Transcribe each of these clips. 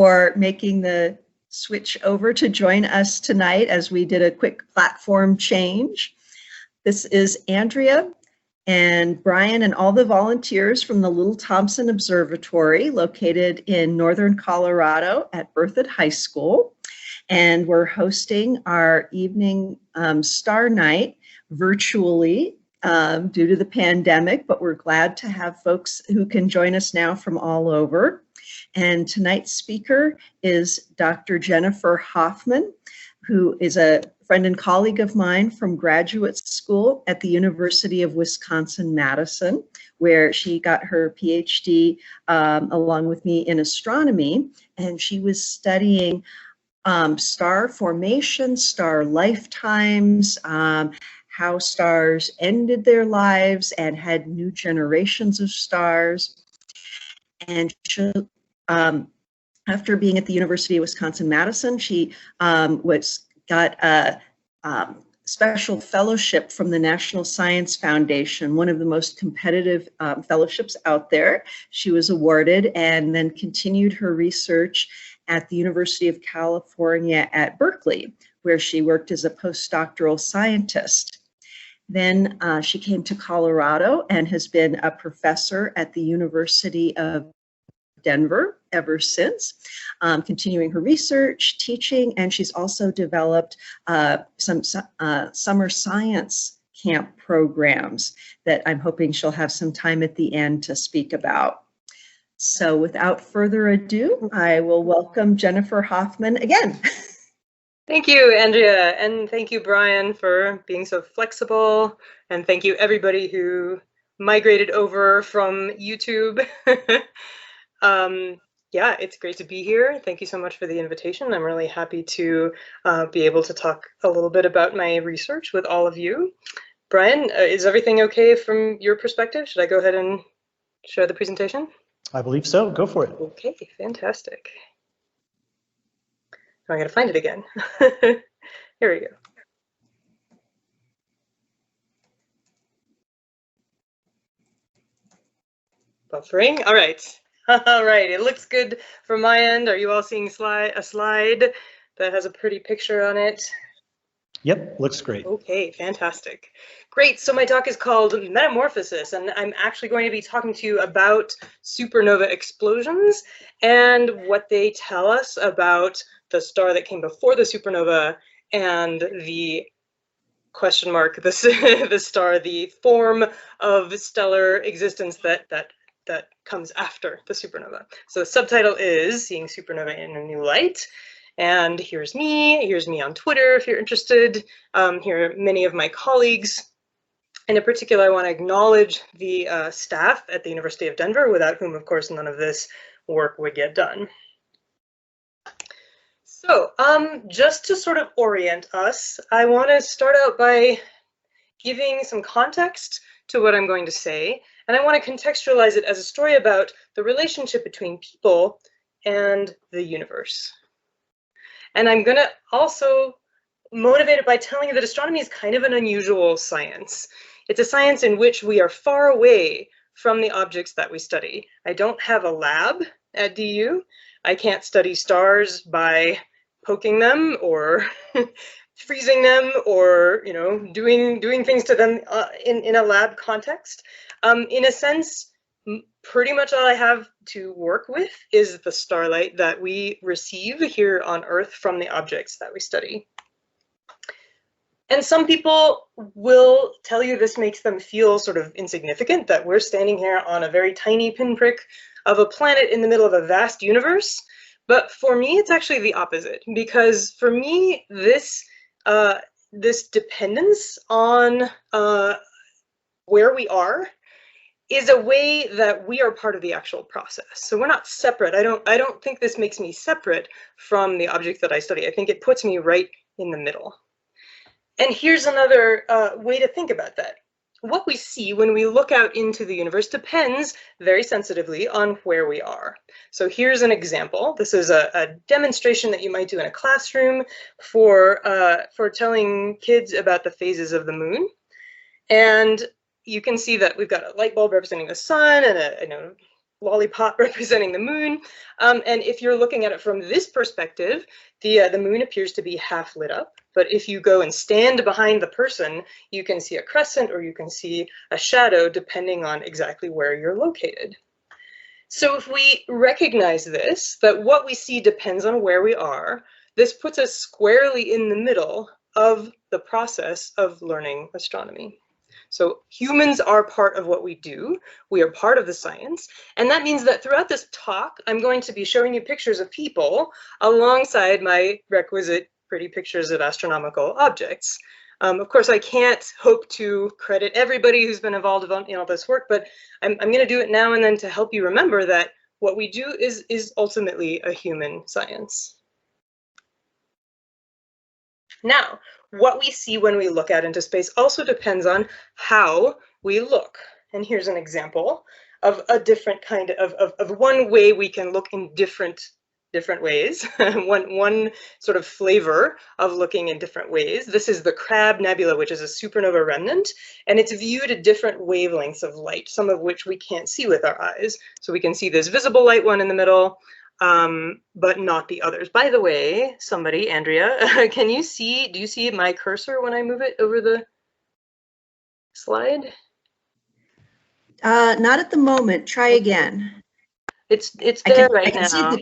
for making the switch over to join us tonight as we did a quick platform change. This is Andrea and Brian and all the volunteers from the Little Thompson Observatory located in northern Colorado at Berthoud High School. And we're hosting our evening star night virtually due to the pandemic, but we're glad to have folks who can join us now from all over. And tonight's speaker is Dr. Jennifer Hoffman, who is a friend and colleague of mine from graduate school at the University of Wisconsin-Madison, where she got her PhD along with me in astronomy. And she was studying star formation, star lifetimes, how stars ended their lives and had new generations of stars. And she, after being at the University of Wisconsin-Madison, she got a special fellowship from the National Science Foundation, one of the most competitive fellowships out there. She was awarded and then continued her research at the University of California at Berkeley, where she worked as a postdoctoral scientist. Then she came to Colorado and has been a professor at the University of Denver ever since, continuing her research, teaching, and she's also developed some summer science camp programs that I'm hoping she'll have some time at the end to speak about. So without further ado, I will welcome Jennifer Hoffman again. Thank you, Andrea, and thank you, Brian, for being so flexible, and thank you everybody who migrated over from YouTube. Yeah, it's great to be here. Thank you so much for the invitation. I'm really happy to be able to talk a little bit about my research with all of you. Brian, is everything okay from your perspective? Should I go ahead and share the presentation? I believe so. Go for it. Okay, fantastic. I gotta find it again. Here we go. Buffering. All right. All right. It looks good from my end. Are you all seeing a slide that has a pretty picture on it? Yep, looks great. Okay, fantastic. Great. So my talk is called Metamorphosis, and I'm actually going to be talking to you about supernova explosions and what they tell us about the star that came before the supernova and the question mark, the star, the form of stellar existence that comes after the supernova. So the subtitle is Seeing Supernova in a New Light. And here's me on Twitter if you're interested. Here are many of my colleagues. And in particular, I want to acknowledge the staff at the University of Denver, without whom, of course, none of this work would get done. So just to sort of orient us, I want to start out by giving some context to what I'm going to say. And I want to contextualize it as a story about the relationship between people and the universe. And I'm going to also motivate it by telling you that astronomy is kind of an unusual science. It's a science in which we are far away from the objects that we study. I don't have a lab at DU. I can't study stars by poking them or freezing them or, you know, doing things to them in a lab context. In a sense, pretty much all I have to work with is the starlight that we receive here on Earth from the objects that we study. And some people will tell you this makes them feel sort of insignificant, that we're standing here on a very tiny pinprick of a planet in the middle of a vast universe. But for me, it's actually the opposite, because for me, this dependence on where we are is a way that we are part of the actual process. So we're not separate. I don't think this makes me separate from the object that I study. I think it puts me right in the middle. And here's another way to think about that. What we see when we look out into the universe depends very sensitively on where we are. So here's an example. This is a demonstration that you might do in a classroom for telling kids about the phases of the moon. And you can see that we've got a light bulb representing the sun and a lollipop representing the moon. And if you're looking at it from this perspective, the moon appears to be half lit up. But if you go and stand behind the person, you can see a crescent or you can see a shadow depending on exactly where you're located. So if we recognize this, that what we see depends on where we are, this puts us squarely in the middle of the process of learning astronomy. So humans are part of what we do. We are part of the science. And that means that throughout this talk, I'm going to be showing you pictures of people alongside my requisite pretty pictures of astronomical objects. Of course, I can't hope to credit everybody who's been involved in all this work, but I'm going to do it now and then to help you remember that what we do is ultimately a human science. Now, what we see when we look out into space also depends on how we look. And here's an example of a different kind of one way we can look in different ways. one sort of flavor of looking in different ways. This is the Crab Nebula, which is a supernova remnant, and it's viewed at different wavelengths of light, some of which we can't see with our eyes. So we can see this visible light one in the middle, but not the others. By the way, somebody, Andrea, do you see my cursor when I move it over the slide? Not at the moment. Try again. It's there right now.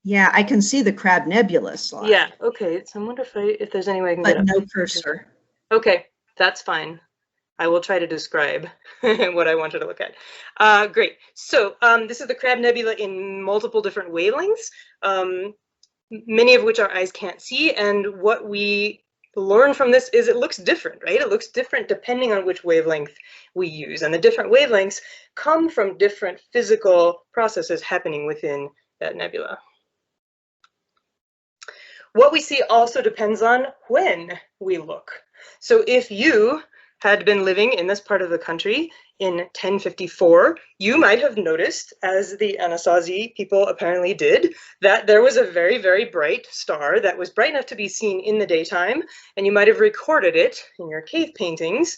Yeah, I can see the Crab Nebula slide. Yeah, okay. So I wonder if there's any way I can get but no cursor. Okay, that's fine. I will try to describe what I wanted to look at. Great. So this is the Crab Nebula in multiple different wavelengths, many of which our eyes can't see. And what we learn from this is it looks different, right? It looks different depending on which wavelength we use. And the different wavelengths come from different physical processes happening within that nebula. What we see also depends on when we look. So if you had been living in this part of the country in 1054, you might have noticed, as the Anasazi people apparently did, that there was a very, very bright star that was bright enough to be seen in the daytime, and you might have recorded it in your cave paintings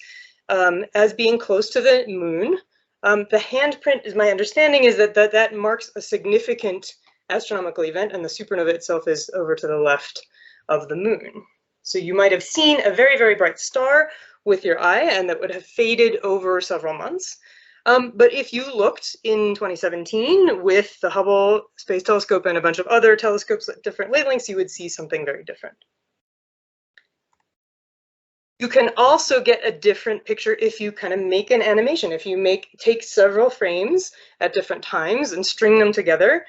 as being close to the moon. The handprint, is my understanding, is that marks a significant astronomical event, and the supernova itself is over to the left of the moon. So you might have seen a very, very bright star with your eye, and that would have faded over several months. But if you looked in 2017 with the Hubble Space Telescope and a bunch of other telescopes at different wavelengths, you would see something very different. You can also get a different picture if you kind of make an animation, if you take several frames at different times and string them together.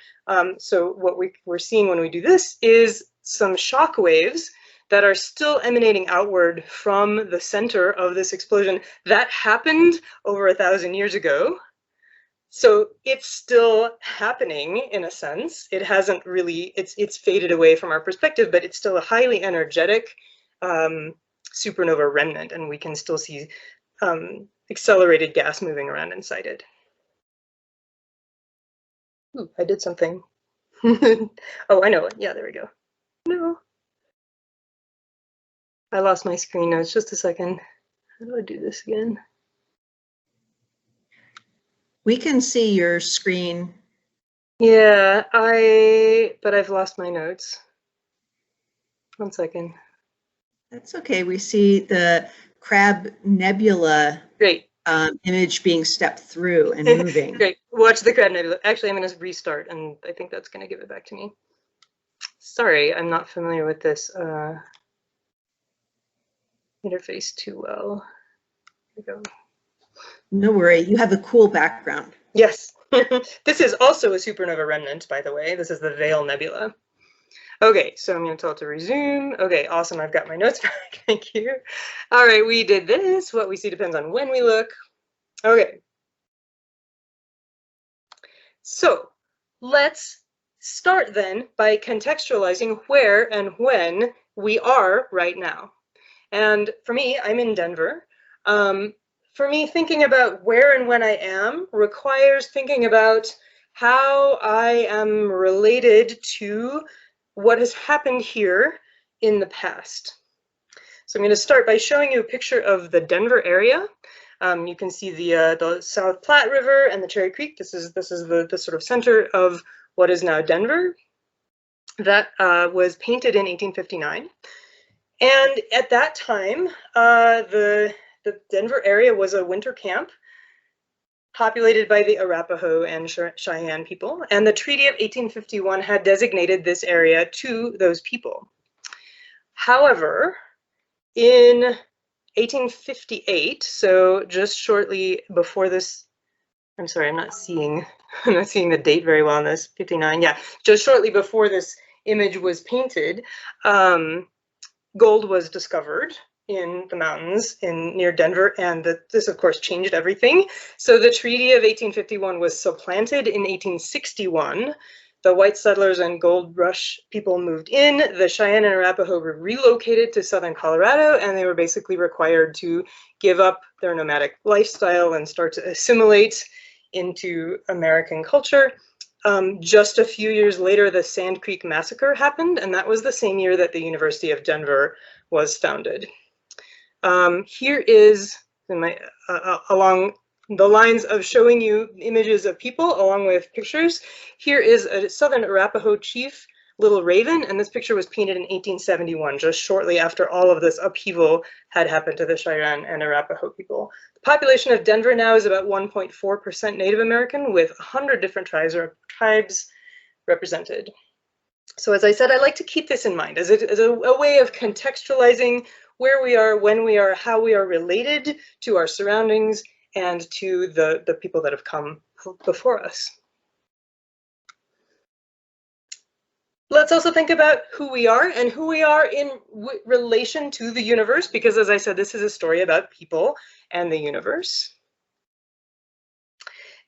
So what we're seeing when we do this is some shock waves that are still emanating outward from the center of this explosion that happened over 1,000 years ago. So it's still happening in a sense. It hasn't really, it's faded away from our perspective, but it's still a highly energetic supernova remnant, and we can still see accelerated gas moving around inside it. Ooh, I did something. Oh, I know it. Yeah, there we go. No. I lost my screen notes. Just a second. How do I do this again? We can see your screen. Yeah, but I've lost my notes. 1 second. That's okay. We see the Crab Nebula Great. Image being stepped through and moving. Great. Watch the Crab Nebula. Actually, I'm going to restart, and I think that's going to give it back to me. Sorry, I'm not familiar with this interface too well. Here we go. No worry. You have a cool background. Yes. This is also a supernova remnant, by the way. This is the Veil Nebula. Okay, so I'm going to tell it to resume. Okay, awesome. I've got my notes back. Thank you. All right, we did this. What we see depends on when we look. Okay. So let's start then by contextualizing where and when we are right now. And for me, I'm in Denver. For me, thinking about where and when I am requires thinking about how I am related to what has happened here in the past. So I'm going to start by showing you a picture of the Denver area. You can see the South Platte River and the Cherry Creek. This is the sort of center of what is now Denver. That was painted in 1859. And at that time, the Denver area was a winter camp populated by the Arapaho and Cheyenne people. And the Treaty of 1851 had designated this area to those people. However, in 1858, so just shortly before this, I'm sorry, I'm not seeing the date very well on this, 59, yeah, just shortly before this image was painted, gold was discovered in the mountains near Denver, and this of course changed everything. So the Treaty of 1851 was supplanted in 1861. The white settlers and gold rush people moved in. The Cheyenne and Arapaho were relocated to southern Colorado, and they were basically required to give up their nomadic lifestyle and start to assimilate into American culture. Just a few years later, the Sand Creek Massacre happened, and that was the same year that the University of Denver was founded. Here is, along the lines of showing you images of people along with pictures, here is a southern Arapaho chief, Little Raven, and this picture was painted in 1871, just shortly after all of this upheaval had happened to the Cheyenne and Arapaho people. The population of Denver now is about 1.4% Native American, with 100 different tribes represented. So as I said, I like to keep this in mind as a way of contextualizing where we are, when we are, how we are related to our surroundings and to the people that have come before us. Let's also think about who we are and who we are in relation to the universe, because as I said, this is a story about people and the universe.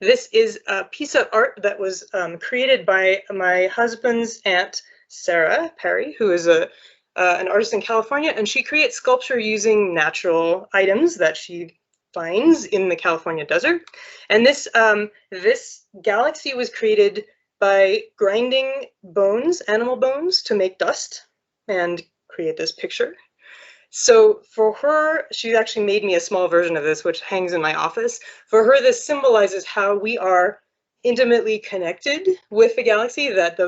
This is a piece of art that was created by my husband's aunt, Sarah Perry, who is an artist in California, and she creates sculpture using natural items that she finds in the California desert. And this galaxy was created by grinding bones, animal bones, to make dust and create this picture. So for her, she actually made me a small version of this, which hangs in my office. For her, this symbolizes how we are intimately connected with the galaxy, that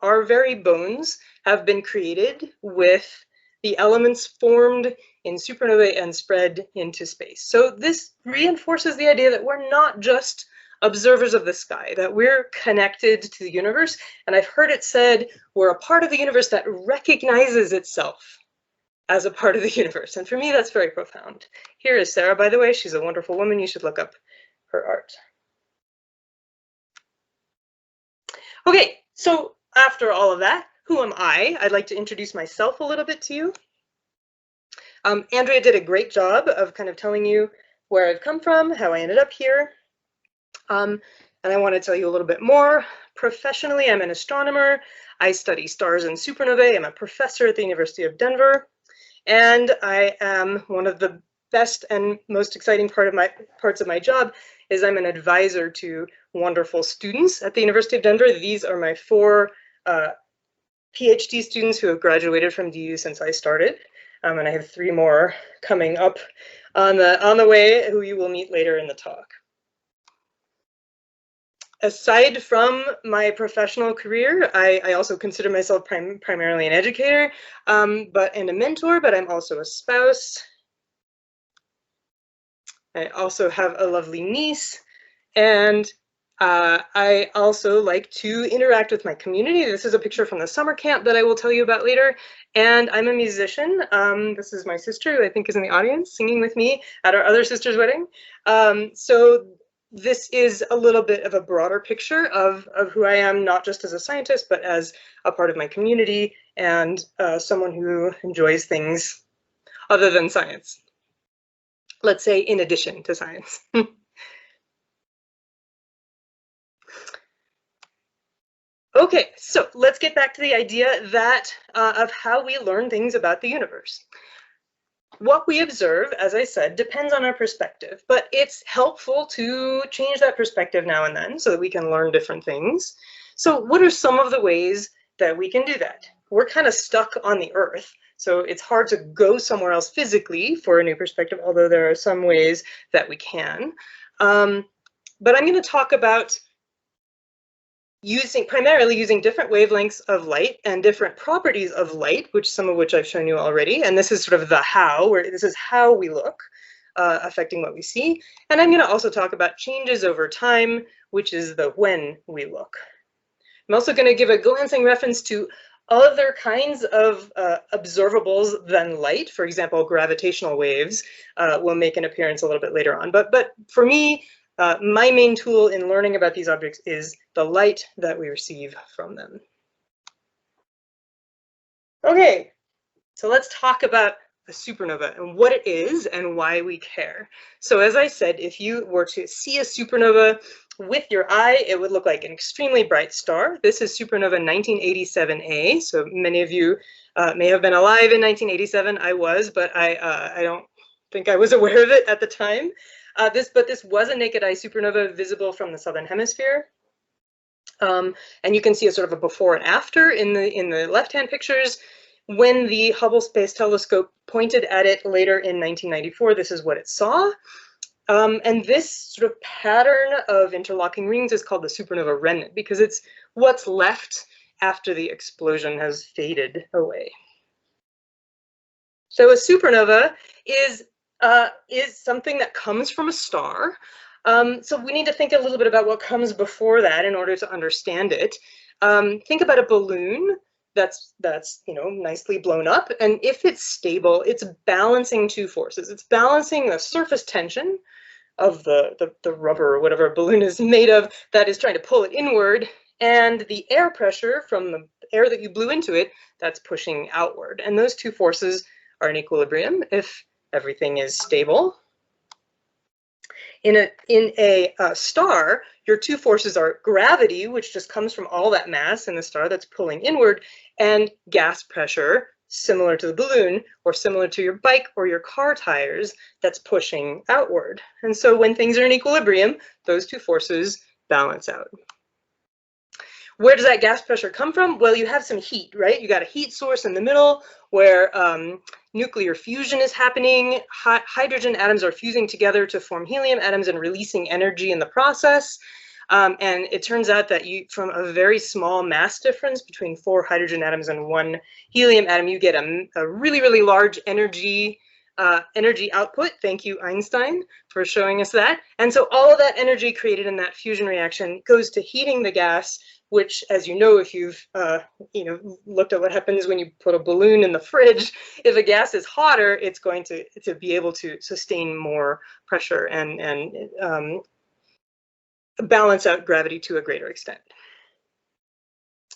our very bones have been created with the elements formed in supernovae and spread into space. So this reinforces the idea that we're not just observers of the sky, that we're connected to the universe. And I've heard it said, we're a part of the universe that recognizes itself as a part of the universe. And for me, that's very profound. Here is Sarah, by the way. She's a wonderful woman. You should look up her art. Okay, so after all of that, who am I? I'd like to introduce myself a little bit to you. Andrea did a great job of kind of telling you where I've come from, how I ended up here. And I want to tell you a little bit more. Professionally, I'm an astronomer. I study stars and supernovae. I'm a professor at the University of Denver. And I am one of the best and most exciting parts of my job is I'm an advisor to wonderful students at the University of Denver. These are my 4 PhD students who have graduated from DU since I started. And I have 3 more coming up on the way who you will meet later in the talk. Aside from my professional career, I also consider myself primarily an educator and a mentor, but I'm also a spouse. I also have a lovely niece, and I also like to interact with my community. This is a picture from the summer camp that I will tell you about later. And I'm a musician. This is my sister, who I think is in the audience, singing with me at our other sister's wedding. So this is a little bit of a broader picture of who I am, not just as a scientist, but as a part of my community and someone who enjoys things other than science. Let's say in addition to science. Okay, so let's get back to the idea that of how we learn things about the universe. What we observe, as I said, depends on our perspective, but it's helpful to change that perspective now and then so that we can learn different things. So what are some of the ways that we can do that? We're kind of stuck on the Earth. So it's hard to go somewhere else physically for a new perspective, although there are some ways that we can. But I'm going to talk about primarily using different wavelengths of light and different properties of light, some of which I've shown you already. And this is sort of the how, where this is how we look, affecting what we see. And I'm going to also talk about changes over time, which is the when we look. I'm also going to give a glancing reference to other kinds of observables than light. For example, gravitational waves will make an appearance a little bit later on. But for me, my main tool in learning about these objects is the light that we receive from them. Okay, so let's talk about a supernova and what it is and why we care. So as I said, if you were to see a supernova with your eye, it would look like an extremely bright star. This is supernova 1987A. So many of you may have been alive in 1987. I was, but I don't think I was aware of it at the time. But this was a naked eye supernova visible from the southern hemisphere. And you can see a sort of a before and after in the left-hand pictures. When the Hubble Space Telescope pointed at it later in 1994, this is what it saw. And this sort of pattern of interlocking rings is called the supernova remnant, because it's what's left after the explosion has faded away. So a supernova is something that comes from a star. So we need to think a little bit about what comes before that in order to understand it. Think about a balloon that's nicely blown up, and if it's stable, it's balancing two forces. It's balancing the surface tension of the rubber or whatever a balloon is made of that is trying to pull it inward, and the air pressure from the air that you blew into it that's pushing outward. And those two forces are in equilibrium if everything is stable. In a star, your two forces are gravity, which just comes from all that mass in the star that's pulling inward, and gas pressure, similar to the balloon or similar to your bike or your car tires, that's pushing outward. And so when things are in equilibrium, those two forces balance out. Where does that gas pressure come from? Well, you have some heat, right? You got a heat source in the middle where nuclear fusion is happening. Hydrogen atoms are fusing together to form helium atoms and releasing energy in the process. And it turns out that from a very small mass difference between 4 hydrogen atoms and 1 helium atom, you get a really, really large energy output. Thank you, Einstein, for showing us that. And so all of that energy created in that fusion reaction goes to heating the gas, which, as you know, if you've looked at what happens when you put a balloon in the fridge, if a gas is hotter, it's going to be able to sustain more pressure and balance out gravity to a greater extent.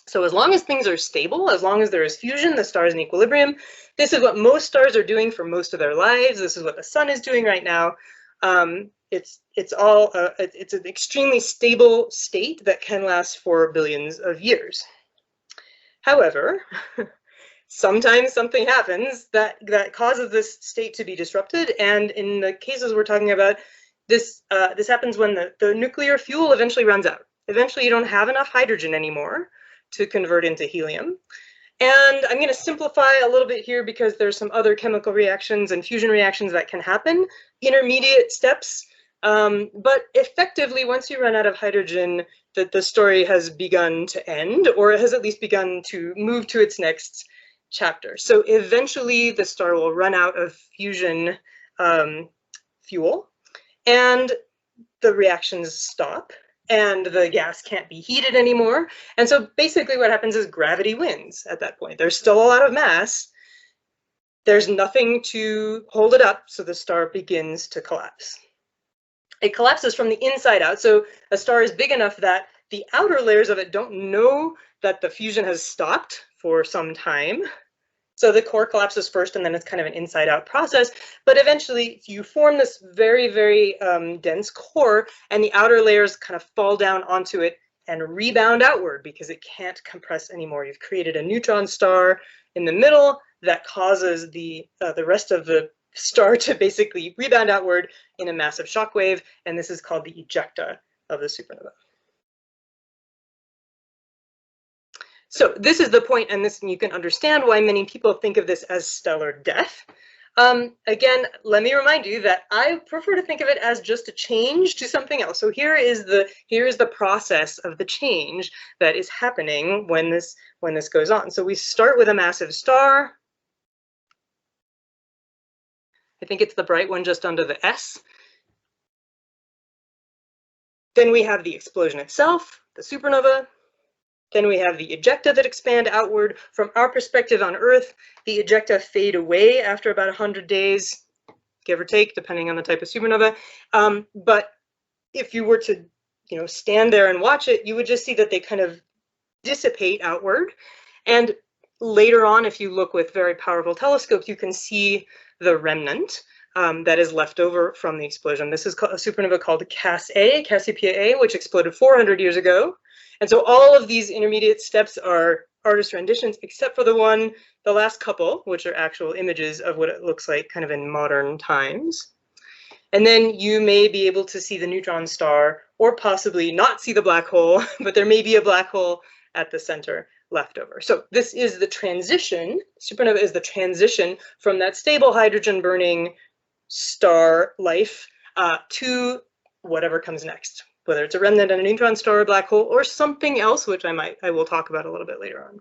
So as long as things are stable, as long as there is fusion, the star is in equilibrium. This is what most stars are doing for most of their lives. This is what the sun is doing right now. It's an extremely stable state that can last for billions of years. However, sometimes something happens that causes this state to be disrupted, and in the cases we're talking about, this happens when the nuclear fuel eventually runs out. Eventually, you don't have enough hydrogen anymore to convert into helium. And I'm going to simplify a little bit here because there's some other chemical reactions and fusion reactions that can happen, intermediate steps. But effectively, once you run out of hydrogen, the story has begun to end, or it has at least begun to move to its next chapter. So eventually, the star will run out of fusion fuel, and the reactions stop, and the gas can't be heated anymore. And so basically what happens is gravity wins at that point. There's still a lot of mass. There's nothing to hold it up, so the star begins to collapse. It collapses from the inside out, so a star is big enough that the outer layers of it don't know that the fusion has stopped for some time. So the core collapses first, and then it's kind of an inside-out process. But eventually, you form this very, very dense core, and the outer layers kind of fall down onto it and rebound outward because it can't compress anymore. You've created a neutron star in the middle that causes the rest of the star to basically rebound outward in a massive shock wave, and this is called the ejecta of the supernova. So this is the point, and you can understand why many people think of this as stellar death. Again, let me remind you that I prefer to think of it as just a change to something else. So here is the process of the change that is happening when this goes on. So we start with a massive star. I think it's the bright one just under the S. Then we have the explosion itself, the supernova. Then we have the ejecta that expand outward. From our perspective on Earth, the ejecta fade away after about 100 days, give or take, depending on the type of supernova. But if you were to, stand there and watch it, you would just see that they kind of dissipate outward. And later on, if you look with very powerful telescopes, you can see the remnant that is left over from the explosion. This is a supernova called Cassiopeia A, which exploded 400 years ago. And so all of these intermediate steps are artist renditions, except for the last couple, which are actual images of what it looks like kind of in modern times. And then you may be able to see the neutron star, or possibly not see the black hole, but there may be a black hole at the center left over. So this is the transition. Supernova is the transition from that stable hydrogen burning star life to whatever comes next, whether it's a remnant and a neutron star, a black hole, or something else, which I will talk about a little bit later on.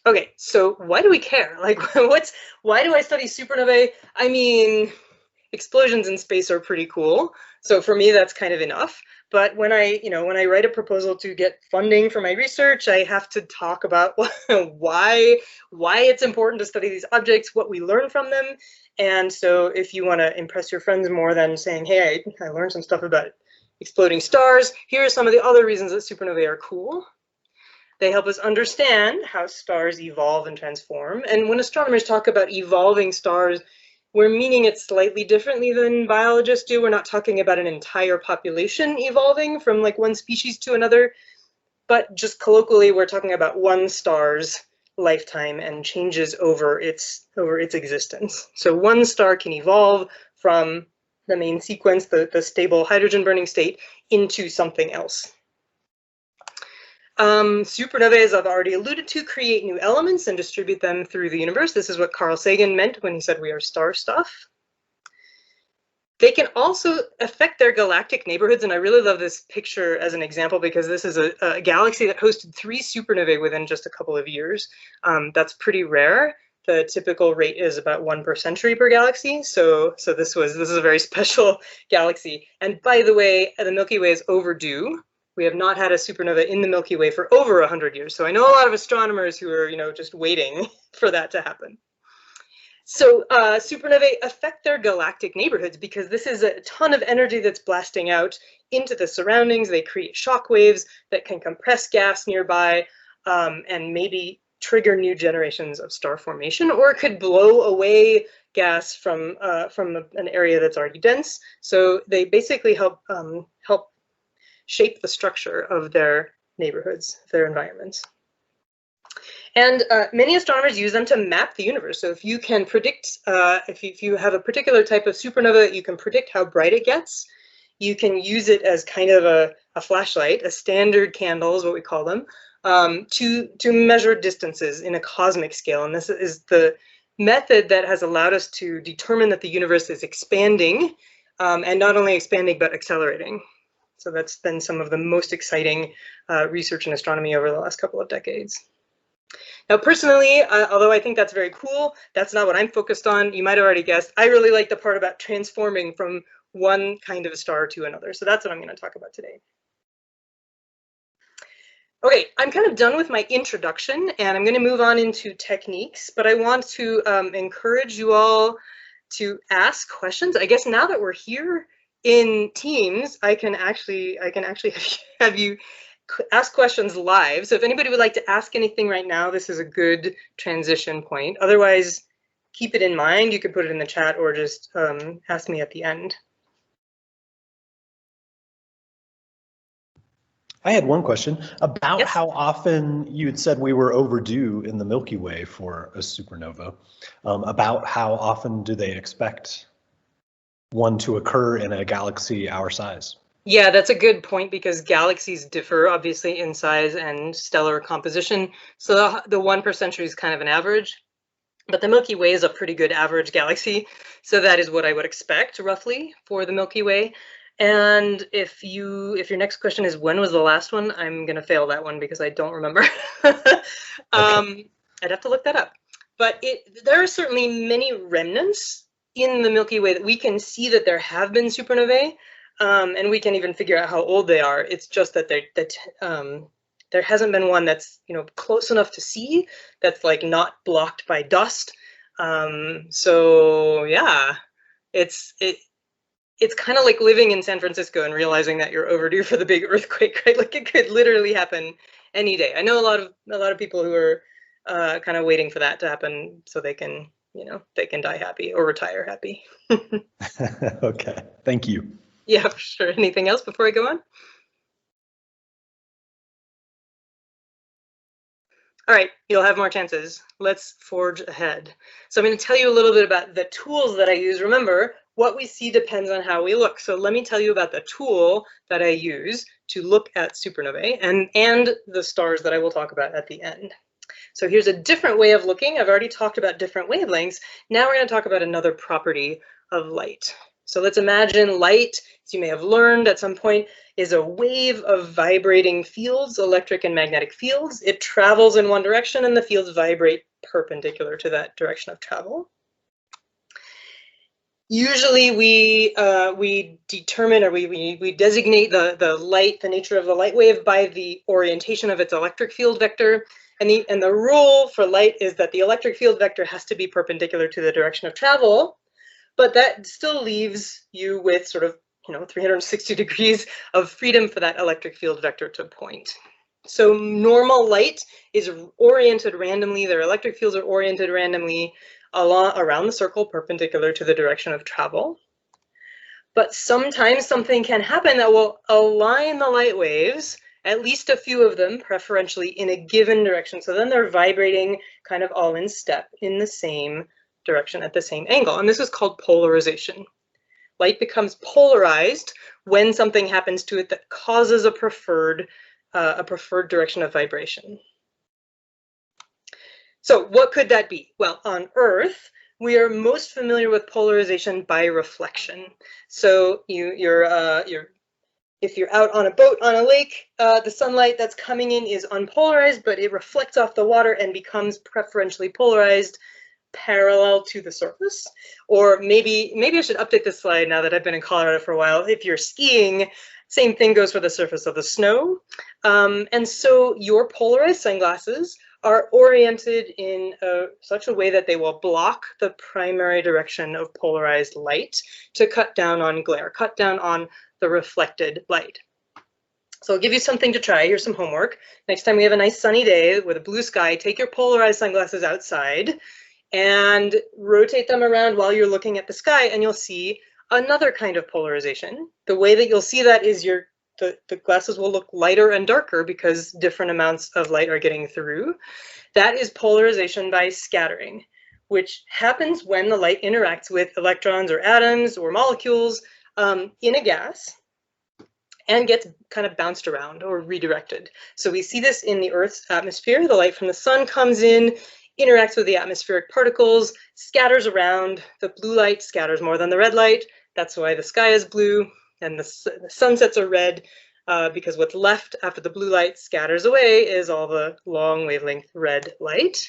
Okay, so why do we care? Like, why do I study supernovae? I mean, explosions in space are pretty cool. So for me, that's kind of enough. But when I write a proposal to get funding for my research, I have to talk about why it's important to study these objects, what we learn from them. And so if you want to impress your friends more than saying, hey, I learned some stuff about exploding stars, here are some of the other reasons that supernovae are cool. They help us understand how stars evolve and transform. And when astronomers talk about evolving stars, we're meaning it slightly differently than biologists do. We're not talking about an entire population evolving from like one species to another, but just colloquially, we're talking about one star's lifetime and changes over its existence. So one star can evolve from the main sequence, the stable hydrogen burning state, into something else. Supernovae, as I've already alluded to, create new elements and distribute them through the universe. This is what Carl Sagan meant when he said we are star stuff. They can also affect their galactic neighborhoods, and I really love this picture as an example because this is a galaxy that hosted 3 supernovae within just a couple of years. That's pretty rare. The typical rate is about 1 per century per galaxy. So this is a very special galaxy. And by the way, the Milky Way is overdue. We have not had a supernova in the Milky Way for over 100 years. So I know a lot of astronomers who are, just waiting for that to happen. So supernovae affect their galactic neighborhoods because this is a ton of energy that's blasting out into the surroundings. They create shock waves that can compress gas nearby and maybe trigger new generations of star formation, or it could blow away gas from an area that's already dense. So they basically help shape the structure of their neighborhoods, their environments. And many astronomers use them to map the universe. So if you can predict, if you have a particular type of supernova, you can predict how bright it gets. You can use it as kind of a flashlight, a standard candle is what we call them, to measure distances in a cosmic scale. And this is the method that has allowed us to determine that the universe is expanding, and not only expanding, but accelerating. So that's been some of the most exciting research in astronomy over the last couple of decades. Now, personally, although I think that's very cool, that's not what I'm focused on. You might have already guessed. I really like the part about transforming from one kind of a star to another. So that's what I'm going to talk about today. Okay, I'm kind of done with my introduction, and I'm going to move on into techniques. But I want to encourage you all to ask questions. I guess now that we're here in Teams, I can actually have you ask questions live. So if anybody would like to ask anything right now, this is a good transition point. Otherwise, keep it in mind. You could put it in the chat or just ask me at the end. I had one question about Yes. how often you had said we were overdue in the Milky Way for a supernova. About how often do they expect one to occur in a galaxy our size? Yeah, that's a good point because galaxies differ obviously in size and stellar composition. So the 1 per century is kind of an average, but the Milky Way is a pretty good average galaxy. So that is what I would expect roughly for the Milky Way. And if your next question is when was the last one, I'm gonna fail that one because I don't remember. Okay. I'd have to look that up. But there are certainly many remnants in the Milky Way that we can see that there have been supernovae. And we can even figure out how old they are. It's just that there hasn't been one that's close enough to see, that's like not blocked by dust. So yeah, it's kind of like living in San Francisco and realizing that you're overdue for the big earthquake, right? Like it could literally happen any day. I know a lot of people who are kind of waiting for that to happen so they can they can die happy or retire happy. Okay, thank you. Yeah, for sure. Anything else before I go on? All right, you'll have more chances. Let's forge ahead. So I'm going to tell you a little bit about the tools that I use. Remember, what we see depends on how we look. So let me tell you about the tool that I use to look at supernovae and the stars that I will talk about at the end. So here's a different way of looking. I've already talked about different wavelengths. Now we're going to talk about another property of light. So let's imagine light, as you may have learned at some point, is a wave of vibrating fields, electric and magnetic fields. It travels in one direction and the fields vibrate perpendicular to that direction of travel. Usually we determine or we designate the nature of the light wave by the orientation of its electric field vector. And the rule for light is that the electric field vector has to be perpendicular to the direction of travel, but that still leaves you with sort of 360 degrees of freedom for that electric field vector to point. So normal light is oriented randomly, their electric fields are oriented randomly around the circle perpendicular to the direction of travel. But sometimes something can happen that will align the light waves, at least a few of them, preferentially in a given direction. So then they're vibrating kind of all in step in the same direction at the same angle. And this is called polarization. Light becomes polarized when something happens to it that causes a preferred direction of vibration. So what could that be? Well, on Earth, we are most familiar with polarization by reflection. So if you're out on a boat on a lake, the sunlight that's coming in is unpolarized, but it reflects off the water and becomes preferentially polarized parallel to the surface. Or maybe I should update this slide now that I've been in Colorado for a while. If you're skiing, same thing goes for the surface of the snow. And so your polarized sunglasses are oriented in such a way that they will block the primary direction of polarized light to cut down on glare, cut down on the reflected light. So I'll give you something to try. Here's some homework. Next time we have a nice sunny day with a blue sky, take your polarized sunglasses outside and rotate them around while you're looking at the sky, and you'll see another kind of polarization. The way that you'll see that is the glasses will look lighter and darker because different amounts of light are getting through. That is polarization by scattering, which happens when the light interacts with electrons or atoms or molecules in a gas and gets kind of bounced around or redirected. So we see this in the Earth's atmosphere. The light from the sun comes in, interacts with the atmospheric particles, scatters around. The blue light scatters more than the red light. That's why the sky is blue and the sunsets are red, because what's left after the blue light scatters away is all the long wavelength red light.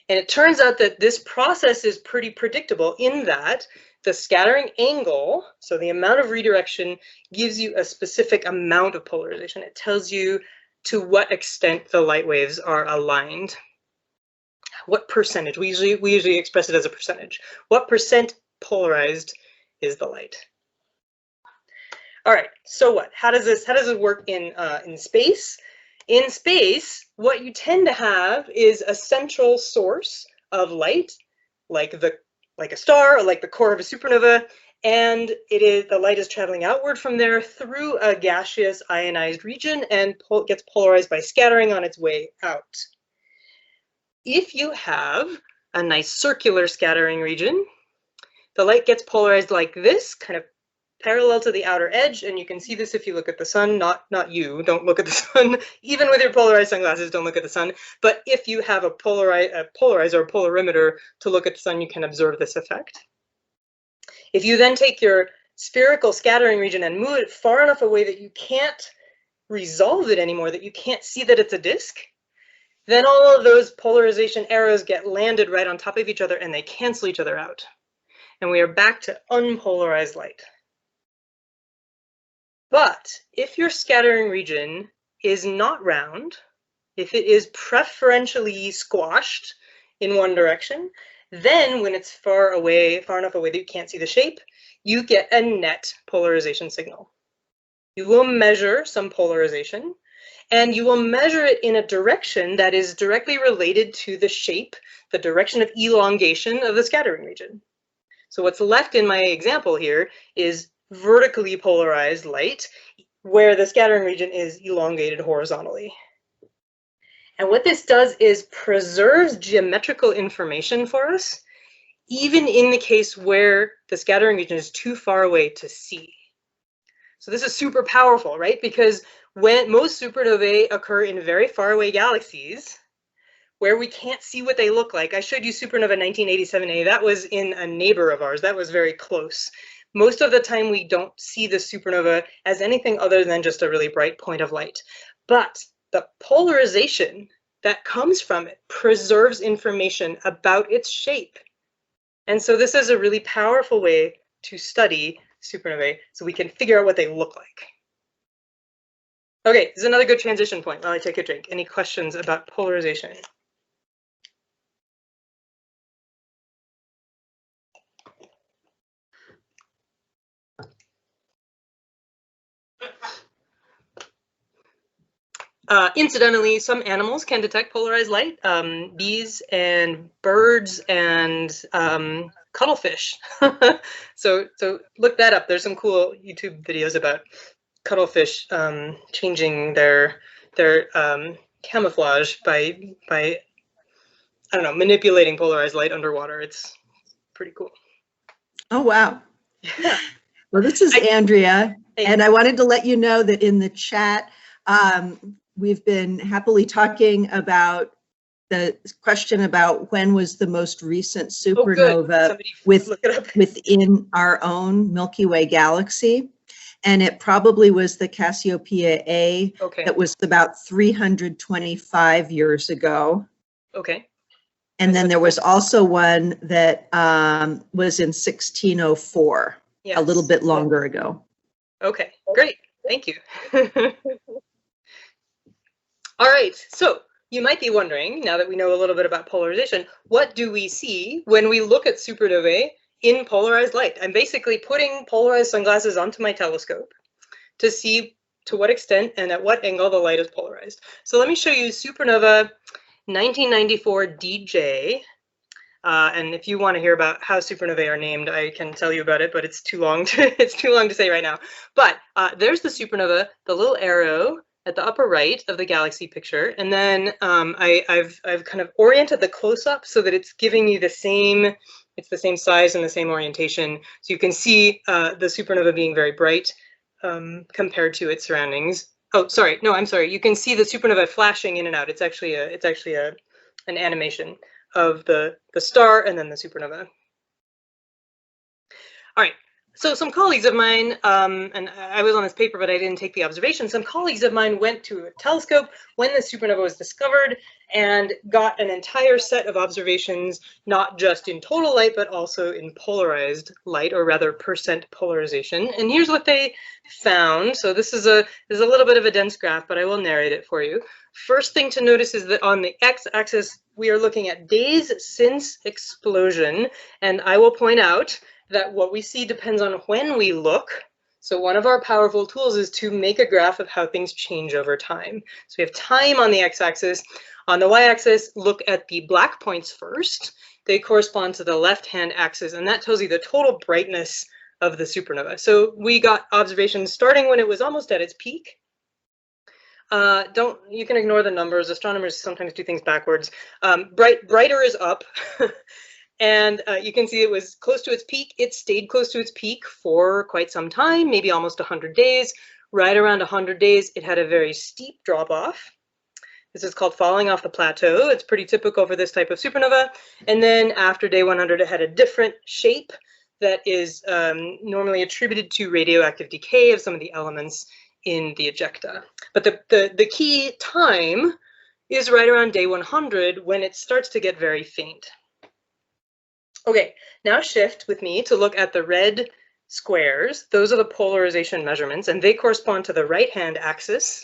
And it turns out that this process is pretty predictable in that the scattering angle, so the amount of redirection, gives you a specific amount of polarization. It tells you to what extent the light waves are aligned. What percentage? We usually express it as a percentage. What percent polarized is the light? All right, so what? How does this work in space? In space, what you tend to have is a central source of light, like a star or like the core of a supernova, and the light is traveling outward from there through a gaseous ionized region and gets polarized by scattering on its way out. If you have a nice circular scattering region, the light gets polarized like this, kind of parallel to the outer edge, and you can see this if you look at the sun. Not you, don't look at the sun. Even with your polarized sunglasses, don't look at the sun. But if you have a polarizer or polarimeter to look at the sun, you can observe this effect. If you then take your spherical scattering region and move it far enough away that you can't resolve it anymore, that you can't see that it's a disk, then all of those polarization arrows get landed right on top of each other and they cancel each other out. And we are back to unpolarized light. But if your scattering region is not round, if it is preferentially squashed in one direction, then when it's far enough away that you can't see the shape, you get a net polarization signal. You will measure some polarization, and you will measure it in a direction that is directly related to the shape, the direction of elongation of the scattering region. So what's left in my example here is vertically polarized light, where the scattering region is elongated horizontally. And what this does is preserves geometrical information for us, even in the case where the scattering region is too far away to see. So this is super powerful, right? Because when most supernovae occur in very far away galaxies, where we can't see what they look like. I showed you supernova 1987A. That was in a neighbor of ours. That was very close. Most of the time, we don't see the supernova as anything other than just a really bright point of light. But the polarization that comes from it preserves information about its shape. And so this is a really powerful way to study supernovae, so we can figure out what they look like. Okay, this is another good transition point while I take a drink. Any questions about polarization? Incidentally, some animals can detect polarized light, bees and birds and cuttlefish. so look that up. There's some cool YouTube videos about cuttlefish changing their camouflage by I don't know, manipulating polarized light underwater. It's pretty cool. Oh, wow. Yeah. Well, this is Andrea, and I wanted to let you know that in the chat, we've been happily talking about the question about when was the most recent supernova within our own Milky Way galaxy. And it probably was the Cassiopeia A that was about 325 years ago. Okay. And then there was also one that was in 1604, a little bit longer ago. Okay, great. Thank you. All right, so you might be wondering, now that we know a little bit about polarization, what do we see when we look at supernovae in polarized light? I'm basically putting polarized sunglasses onto my telescope to see to what extent and at what angle the light is polarized. So let me show you supernova 1994 DJ. And if you want to hear about how supernovae are named, I can tell you about it, but it's too long to say right now. But there's the supernova, the little arrow at the upper right of the galaxy picture, and then I've kind of oriented the close-up so that it's giving you the same size and the same orientation, so you can see the supernova being very bright compared to its surroundings. Oh, sorry, no, I'm sorry. You can see the supernova flashing in and out. It's actually an animation of the star and then the supernova. All right, so some colleagues of mine, and I was on this paper, but I didn't take the observation. Some colleagues of mine went to a telescope when the supernova was discovered and got an entire set of observations, not just in total light, but also in polarized light, or rather percent polarization. And here's what they found. So this is a little bit of a dense graph, but I will narrate it for you. First thing to notice is that on the x-axis, we are looking at days since explosion, and I will point out that what we see depends on when we look. So one of our powerful tools is to make a graph of how things change over time. So we have time on the x-axis. On the y-axis, look at the black points first. They correspond to the left-hand axis, and that tells you the total brightness of the supernova. So we got observations starting when it was almost at its peak. You can ignore the numbers. Astronomers sometimes do things backwards. Brighter is up. And you can see it was close to its peak. It stayed close to its peak for quite some time, maybe almost 100 days. Right around 100 days, it had a very steep drop off. This is called falling off the plateau. It's pretty typical for this type of supernova. And then after day 100, it had a different shape that is normally attributed to radioactive decay of some of the elements in the ejecta. But the key time is right around day 100 when it starts to get very faint. Okay, now shift with me to look at the red squares. Those are the polarization measurements, and they correspond to the right-hand axis.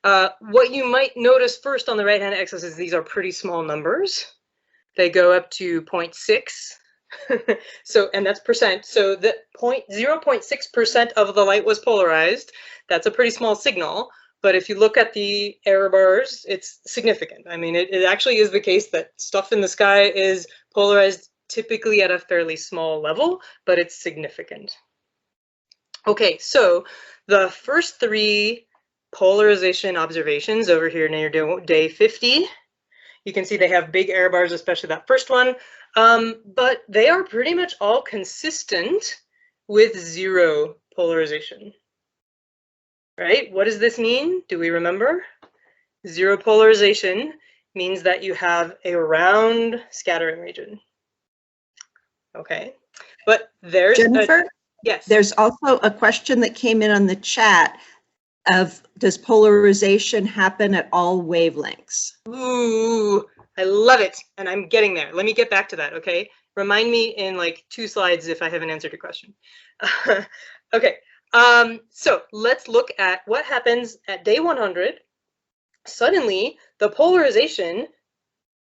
What you might notice first on the right-hand axis is these are pretty small numbers. They go up to 0.6. And that's percent. So the 0.6% of the light was polarized. That's a pretty small signal. But if you look at the error bars, it's significant. I mean, it actually is the case that stuff in the sky is polarized typically at a fairly small level, but it's significant. Okay, so the first three polarization observations over here near day 50, you can see they have big error bars, especially that first one, but they are pretty much all consistent with zero polarization. Right? What does this mean? Do we remember? Zero polarization means that you have a round scattering region. Okay, but there's Jennifer? Yes. There's also a question that came in on the chat of, does polarization happen at all wavelengths? Ooh, I love it, and I'm getting there. Let me get back to that, okay? Remind me in like 2 slides if I haven't answered your question. Okay, so let's look at what happens at day 100. Suddenly, the polarization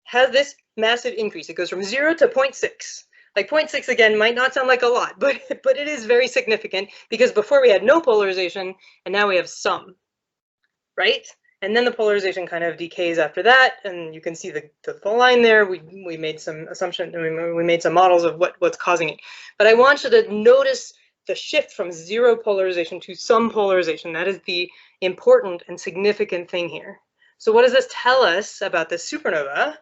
has this massive increase. It goes from 0 to 0.6. Like 0.6 again might not sound like a lot, but it is very significant because before we had no polarization and now we have some, right? And then the polarization kind of decays after that, and you can see the line there. We made some assumptions, we made some models of what's causing it. But I want you to notice the shift from zero polarization to some polarization. That is the important and significant thing here. So what does this tell us about this supernova?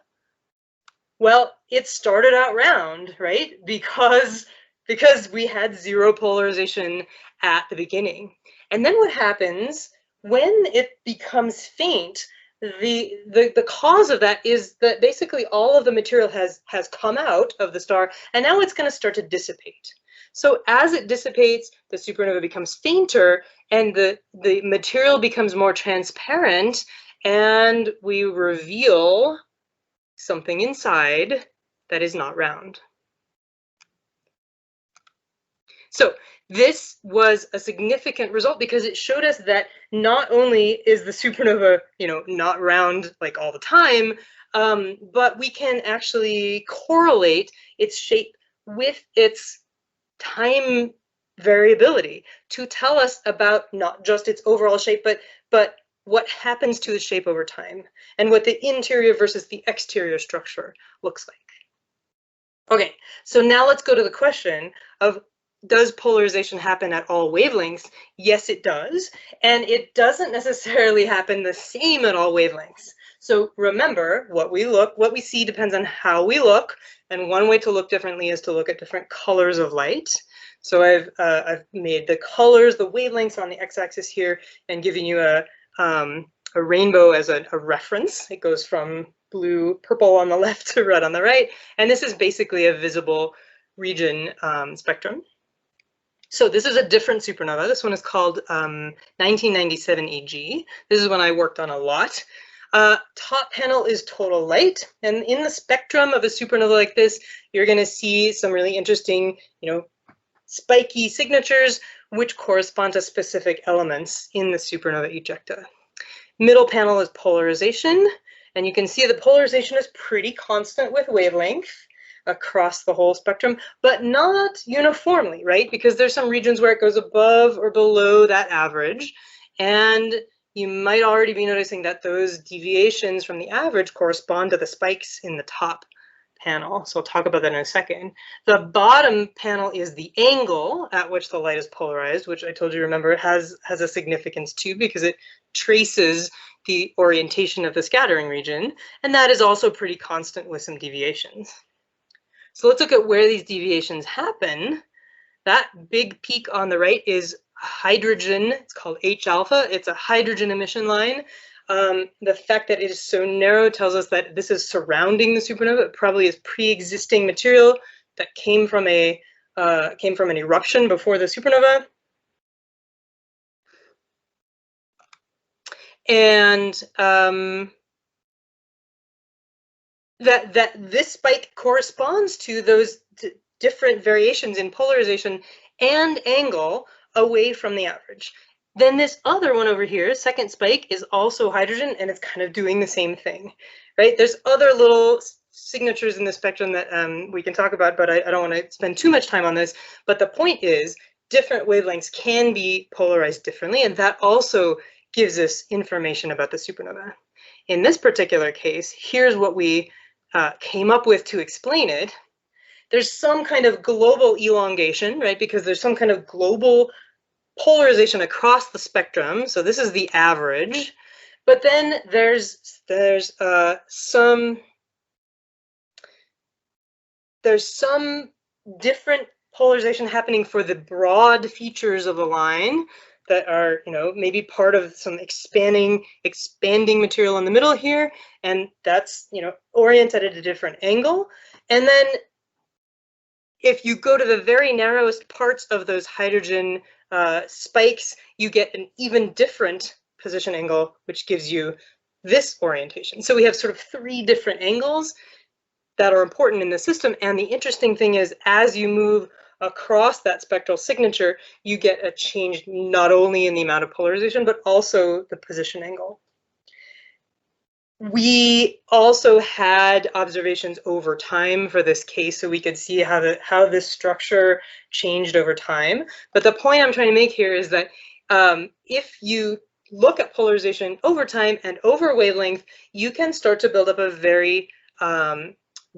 Well, it started out round, right? Because we had zero polarization at the beginning. And then what happens when it becomes faint, the cause of that is that basically all of the material has come out of the star, and now it's going to start to dissipate. So as it dissipates, the supernova becomes fainter, and the material becomes more transparent, and we reveal something inside that is not round. So this was a significant result because it showed us that not only is the supernova, not round like all the time, but we can actually correlate its shape with its time variability to tell us about not just its overall shape, but what happens to the shape over time and what the interior versus the exterior structure looks like. Okay, so now let's go to the question of, does polarization happen at all wavelengths? Yes, it does. And it doesn't necessarily happen the same at all wavelengths. So remember, what we see depends on how we look. And one way to look differently is to look at different colors of light. So I've made the colors, the wavelengths on the x-axis here, and giving you a rainbow as a reference. It goes from blue, purple on the left to red on the right. And this is basically a visible region spectrum. So this is a different supernova. This one is called 1997 AG. This is one I worked on a lot. Top panel is total light. And in the spectrum of a supernova like this, you're going to see some really interesting, spiky signatures, which correspond to specific elements in the supernova ejecta. Middle panel is polarization. And you can see the polarization is pretty constant with wavelength across the whole spectrum, but not uniformly, right? Because there's some regions where it goes above or below that average. And you might already be noticing that those deviations from the average correspond to the spikes in the top panel. So I'll talk about that in a second. The bottom panel is the angle at which the light is polarized, which I told you, remember, has a significance too, because it traces the orientation of the scattering region. And that is also pretty constant with some deviations. So let's look at where these deviations happen. That big peak on the right is hydrogen. It's called H alpha. It's a hydrogen emission line. The fact that it is so narrow tells us that this is surrounding the supernova. It probably is pre-existing material that came from an eruption before the supernova. And that this spike corresponds to those different variations in polarization and angle away from the average. Then this other one over here, second spike, is also hydrogen, and it's kind of doing the same thing, right? There's other little signatures in the spectrum that we can talk about, but I don't want to spend too much time on this. But the point is, different wavelengths can be polarized differently, and that also gives us information about the supernova. In this particular case, here's what we came up with to explain it. There's some kind of global elongation, right? Because there's some kind of global polarization across the spectrum. So this is the average. But then there's some different polarization happening for the broad features of the line that are, maybe part of some expanding material in the middle here, and that's, oriented at a different angle. And then if you go to the very narrowest parts of those hydrogen spikes, you get an even different position angle, which gives you this orientation. So we have sort of 3 different angles that are important in the system. And the interesting thing is, as you move across that spectral signature, you get a change not only in the amount of polarization, but also the position angle. We also had observations over time for this case, so we could see how this structure changed over time. But the point I'm trying to make here is that if you look at polarization over time and over wavelength, you can start to build up a very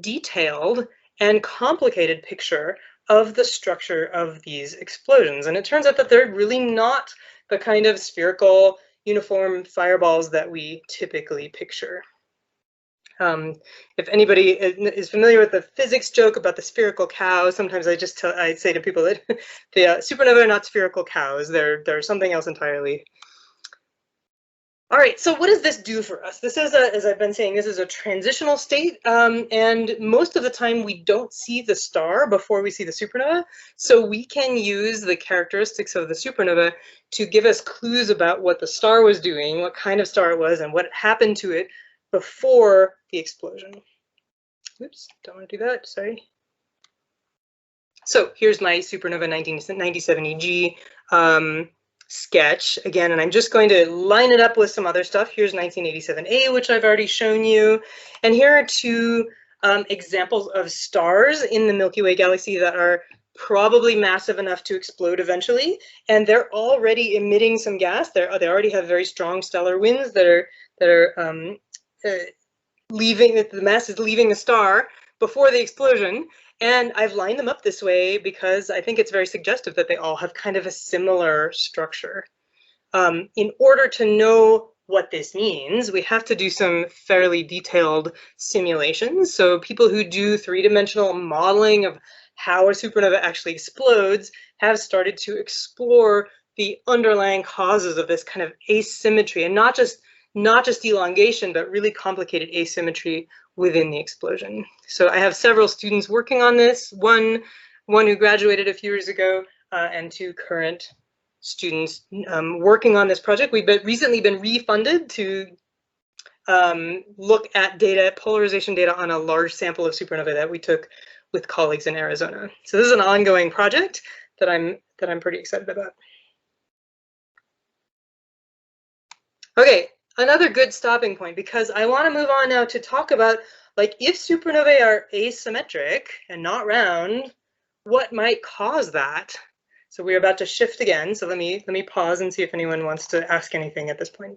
detailed and complicated picture of the structure of these explosions. And it turns out that they're really not the kind of spherical, uniform fireballs that we typically picture. If anybody is familiar with the physics joke about the spherical cow, sometimes I say to people that the supernovae are not spherical cows. They're something else entirely. All right, so what does this do for us? This is, as I've been saying, this is a transitional state, and most of the time we don't see the star before we see the supernova, so we can use the characteristics of the supernova to give us clues about what the star was doing, what kind of star it was, and what happened to it before the explosion. Oops, don't want to do that, sorry. So here's my supernova 1997 EG sketch again, and I'm just going to line it up with some other stuff. Here's 1987A, which I've already shown you, and here are 2 examples of stars in the Milky Way galaxy that are probably massive enough to explode eventually, and they're already emitting some gas. They already have very strong stellar winds that are leaving. The mass is leaving the star before the explosion. And I've lined them up this way because I think it's very suggestive that they all have kind of a similar structure. In order to know what this means, we have to do some fairly detailed simulations. So people who do 3-dimensional modeling of how a supernova actually explodes have started to explore the underlying causes of this kind of asymmetry, and not just elongation, but really complicated asymmetry within the explosion. So I have several students working on this, one who graduated a few years ago, and 2 current students working on this project. We've recently been refunded to look at polarization data on a large sample of supernovae that we took with colleagues in Arizona. So this is an ongoing project that I'm pretty excited about. Okay. Another good stopping point, because I want to move on now to talk about, like, if supernovae are asymmetric and not round, what might cause that? So we're about to shift again. So let me pause and see if anyone wants to ask anything at this point.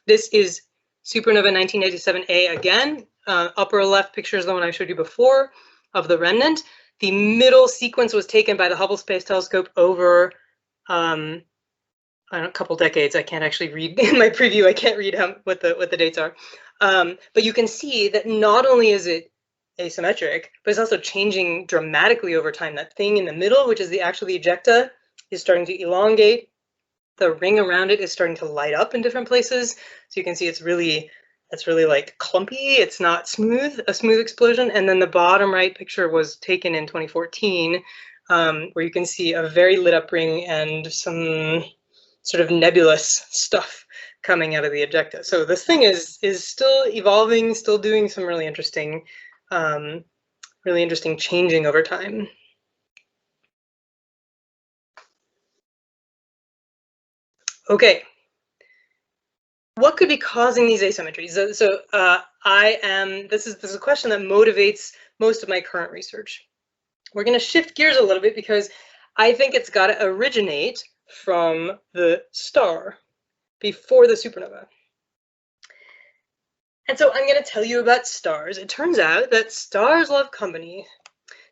This is supernova 1987A again. Upper left picture is the one I showed you before of the remnant. The middle sequence was taken by the Hubble Space Telescope over I don't know, a couple decades. I can't actually read in my preview. I can't read what the dates are. But you can see that not only is it asymmetric, but it's also changing dramatically over time. That thing in the middle, which is the ejecta, is starting to elongate. The ring around it is starting to light up in different places. So you can see it's really like clumpy. It's not smooth, a smooth explosion. And then the bottom right picture was taken in 2014, where you can see a very lit up ring and some sort of nebulous stuff coming out of the ejecta. So this thing is still evolving, still doing some really interesting changing over time. Okay, what could be causing these asymmetries? So this is a question that motivates most of my current research. We're going to shift gears a little bit because I think it's got to originate from the star before the supernova. And so I'm going to tell you about stars. It turns out that stars love company.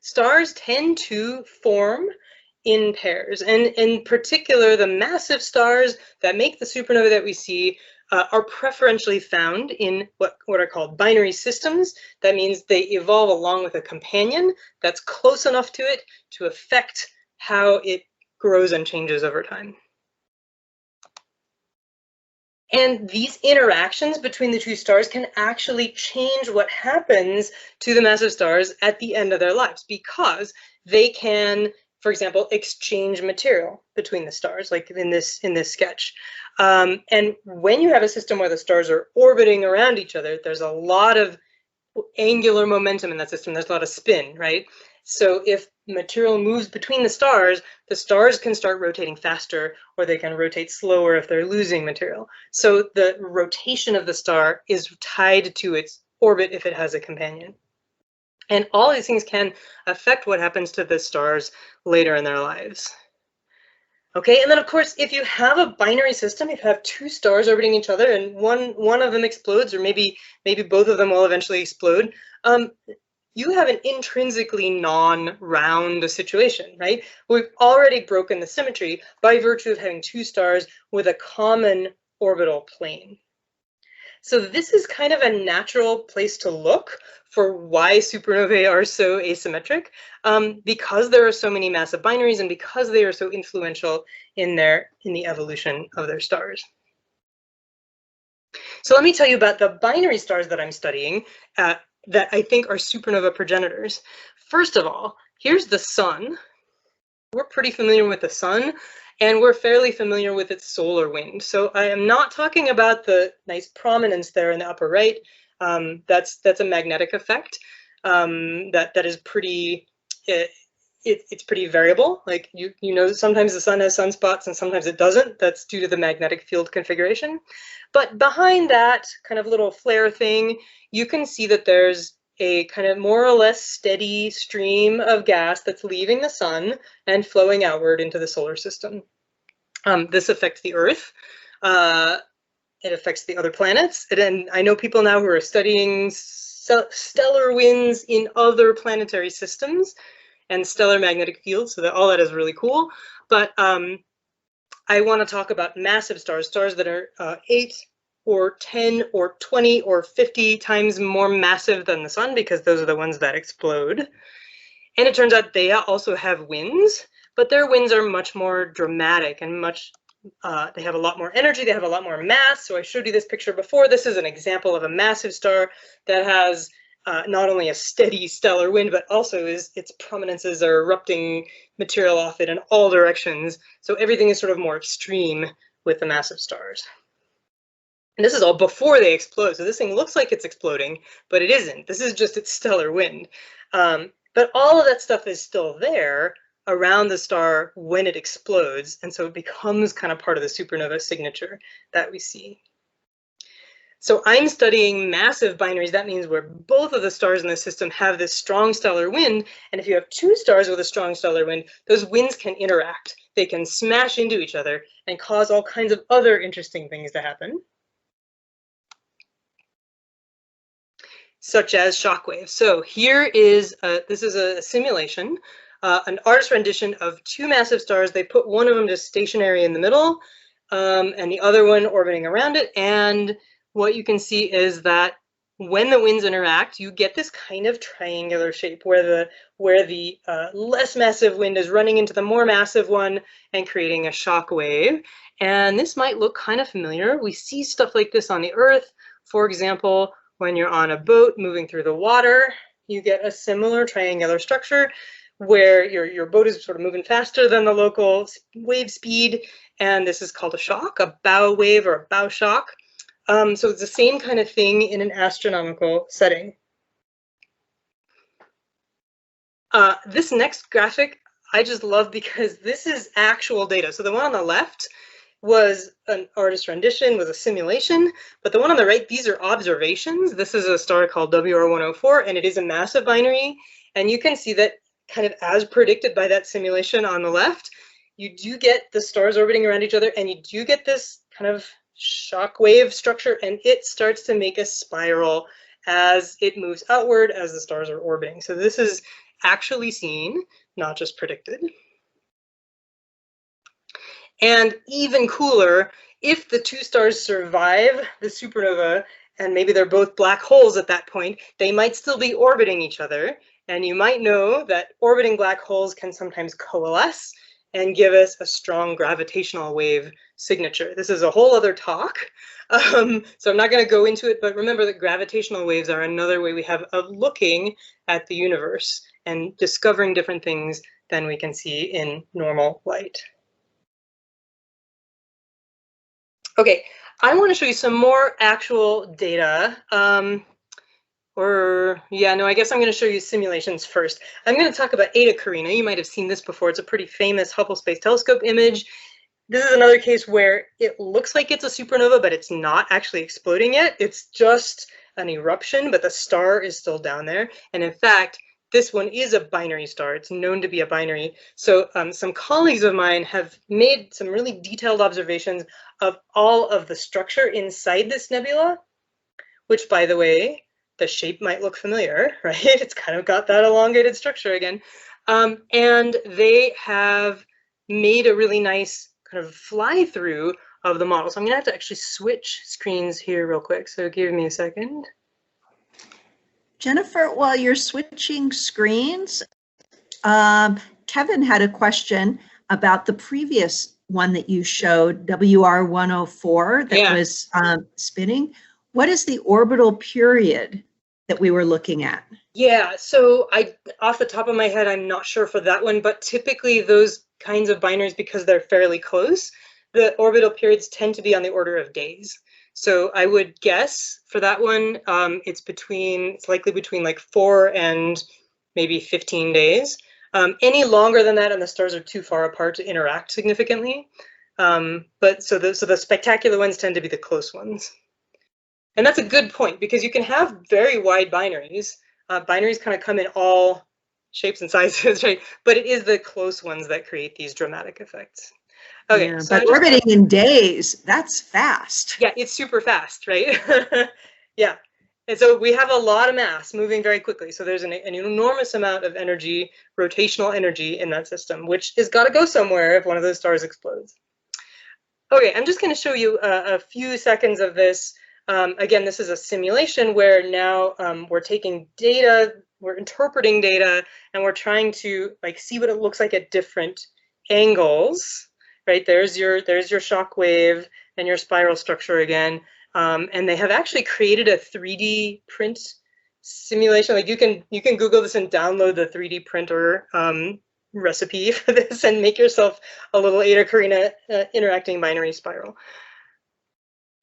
Stars tend to form in pairs, and in particular, the massive stars that make the supernova that we see are preferentially found in what are called binary systems. That means they evolve along with a companion that's close enough to it to affect how it grows and changes over time. And these interactions between the two stars can actually change what happens to the massive stars at the end of their lives, because they can, for example, exchange material between the stars, like in this sketch. And when you have a system where the stars are orbiting around each other, there's a lot of angular momentum in that system. There's a lot of spin, right? So if material moves between the stars can start rotating faster, or they can rotate slower if they're losing material. So the rotation of the star is tied to its orbit if it has a companion. And all these things can affect what happens to the stars later in their lives. Okay, and then of course, if you have a binary system, if you have two stars orbiting each other and one of them explodes, or maybe both of them will eventually explode, you have an intrinsically non-round situation, right? We've already broken the symmetry by virtue of having two stars with a common orbital plane. So this is kind of a natural place to look for why supernovae are so asymmetric, because there are so many massive binaries and because they are so influential in the evolution of their stars. So let me tell you about the binary stars that I'm studying that I think are supernova progenitors. First of all, here's the sun. We're pretty familiar with the sun, and we're fairly familiar with its solar wind. So I am not talking about the nice prominence there in the upper right. That's a magnetic effect that is pretty. It's pretty variable. Like you know, sometimes the sun has sunspots and sometimes it doesn't. That's due to the magnetic field configuration. But behind that kind of little flare thing, you can see that there's a kind of more or less steady stream of gas that's leaving the sun and flowing outward into the solar system. This affects the Earth. It affects the other planets. And I know people now who are studying stellar winds in other planetary systems and stellar magnetic fields, so that all that is really cool. But I want to talk about massive stars that are 8 or 10 or 20 or 50 times more massive than the sun, because those are the ones that explode. And it turns out they also have winds, but their winds are much more dramatic and they have a lot more energy, they have a lot more mass. So I showed you this picture before. This is an example of a massive star that has not only a steady stellar wind, but also its prominences are erupting material off it in all directions. So everything is sort of more extreme with the massive stars. And this is all before they explode. So this thing looks like it's exploding, but it isn't. This is just its stellar wind. But all of that stuff is still there around the star when it explodes. And so it becomes kind of part of the supernova signature that we see. So I'm studying massive binaries. That means where both of the stars in the system have this strong stellar wind. And if you have two stars with a strong stellar wind, those winds can interact. They can smash into each other and cause all kinds of other interesting things to happen, such as shockwaves. So here is this is a simulation, an artist rendition of two massive stars. They put one of them just stationary in the middle, and the other one orbiting around it. And what you can see is that when the winds interact, you get this kind of triangular shape where the less massive wind is running into the more massive one and creating a shock wave. And this might look kind of familiar. We see stuff like this on the Earth. For example, when you're on a boat moving through the water, you get a similar triangular structure where your boat is sort of moving faster than the local wave speed. And this is called a shock, a bow wave or a bow shock. So it's the same kind of thing in an astronomical setting. This next graphic I just love because this is actual data. So the one on the left was an artist rendition, was a simulation, but the one on the right, these are observations. This is a star called WR104, and it is a massive binary. And you can see that kind of as predicted by that simulation on the left, you do get the stars orbiting around each other, and you do get this kind of shock wave structure, and it starts to make a spiral as it moves outward as the stars are orbiting. So this is actually seen, not just predicted. And even cooler, if the two stars survive the supernova, and maybe they're both black holes at that point, they might still be orbiting each other. And you might know that orbiting black holes can sometimes coalesce and give us a strong gravitational wave signature. This is a whole other talk, so I'm not going to go into it, but remember that gravitational waves are another way we have of looking at the universe and discovering different things than we can see in normal light. Okay, I want to show you some more actual data. I guess I'm going to show you simulations first. I'm going to talk about Eta Carina. You might have seen this before. It's a pretty famous Hubble Space Telescope image. This is another case where it looks like it's a supernova, but it's not actually exploding yet. It's just an eruption, but the star is still down there. And in fact, this one is a binary star. It's known to be a binary. So some colleagues of mine have made some really detailed observations of all of the structure inside this nebula, which, by the way, the shape might look familiar, right? It's kind of got that elongated structure again. And they have made a really nice kind of fly through of the model. So I'm gonna have to actually switch screens here real quick. So give me a second. Jennifer, while you're switching screens, Kevin had a question about the previous one that you showed, WR104, that was spinning. What is the orbital period that we were looking at? Yeah, so off the top of my head, I'm not sure for that one, but typically those kinds of binaries, because they're fairly close, the orbital periods tend to be on the order of days. So I would guess for that one, it's likely between like 4 and maybe 15 days. Any longer than that, and the stars are too far apart to interact significantly. But so the spectacular ones tend to be the close ones. And that's a good point, because you can have very wide binaries. Binaries kind of come in all shapes and sizes, right? But it is the close ones that create these dramatic effects. Okay, yeah, so but orbiting in days, that's fast. Yeah, it's super fast, right? Yeah, and so we have a lot of mass moving very quickly. So there's an enormous amount of energy, rotational energy in that system, which has got to go somewhere if one of those stars explodes. Okay, I'm just going to show you a few seconds of this. Again, this is a simulation where now we're taking data, we're interpreting data, and we're trying to see what it looks like at different angles. Right, there's your shock wave and your spiral structure again, and they have actually created a 3D print simulation. Like you can Google this and download the 3D printer recipe for this and make yourself a little Eta Carina interacting binary spiral.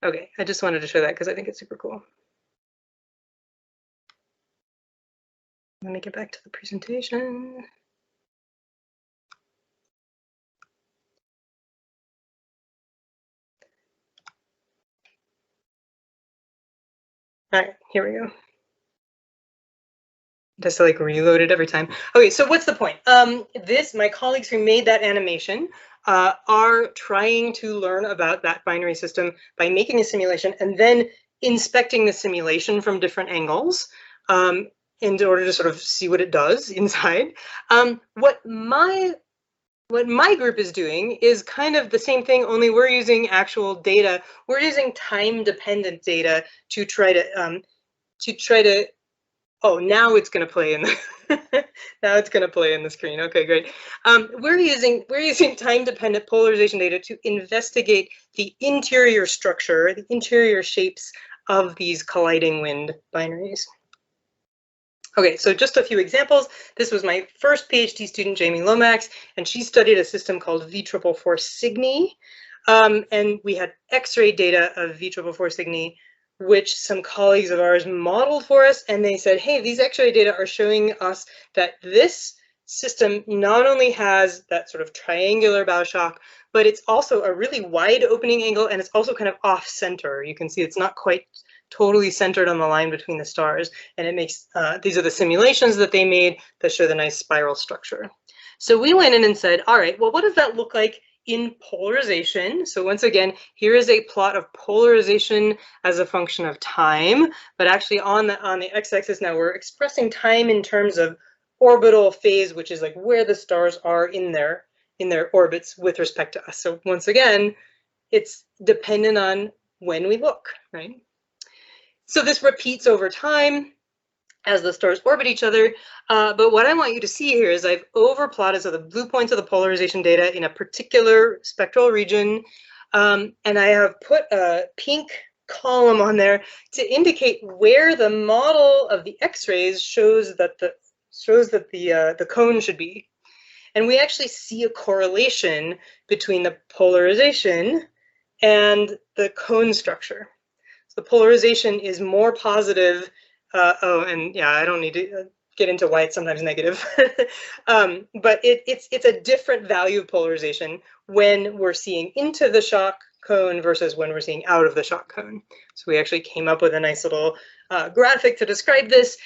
Okay, I just wanted to show that because I think it's super cool. Let me get back to the presentation. All right, here we go. Just to reload it every time. Okay, so what's the point? My colleagues who made that animation are trying to learn about that binary system by making a simulation and then inspecting the simulation from different angles in order to sort of see what it does inside. What my what my group is doing is kind of the same thing, only we're using actual data. We're using time-dependent data to try to, oh, now it's going to play in the now it's going to play in the screen. Okay, great. We're using time-dependent polarization data to investigate the interior structure, the interior shapes of these colliding wind binaries. Okay, so just a few examples. This was my first PhD student, Jamie Lomax, and she studied a system called V444 Cygni. And we had X-ray data of V444 Cygni, which some colleagues of ours modeled for us. And they said, hey, these X-ray data are showing us that this system not only has that sort of triangular bow shock, but it's also a really wide opening angle, and it's also kind of off center. You can see it's not quite totally centered on the line between the stars, and it makes, these are the simulations that they made that show the nice spiral structure. So we went in and said, all right, well, what does that look like in polarization? So once again, here is a plot of polarization as a function of time, but actually on the x-axis now we're expressing time in terms of orbital phase, which is like where the stars are in their orbits with respect to us. So once again, it's dependent on when we look, right? So this repeats over time as the stars orbit each other. But what I want you to see here is I've overplotted, so the blue points of the polarization data in a particular spectral region. And I have put a pink column on there to indicate where the model of the X-rays shows that the cone should be. And we actually see a correlation between the polarization and the cone structure. So the polarization is more positive. Oh, and yeah, I don't need to get into why it's sometimes negative. But it's a different value of polarization when we're seeing into the shock cone versus when we're seeing out of the shock cone. So we actually came up with a nice little graphic to describe this.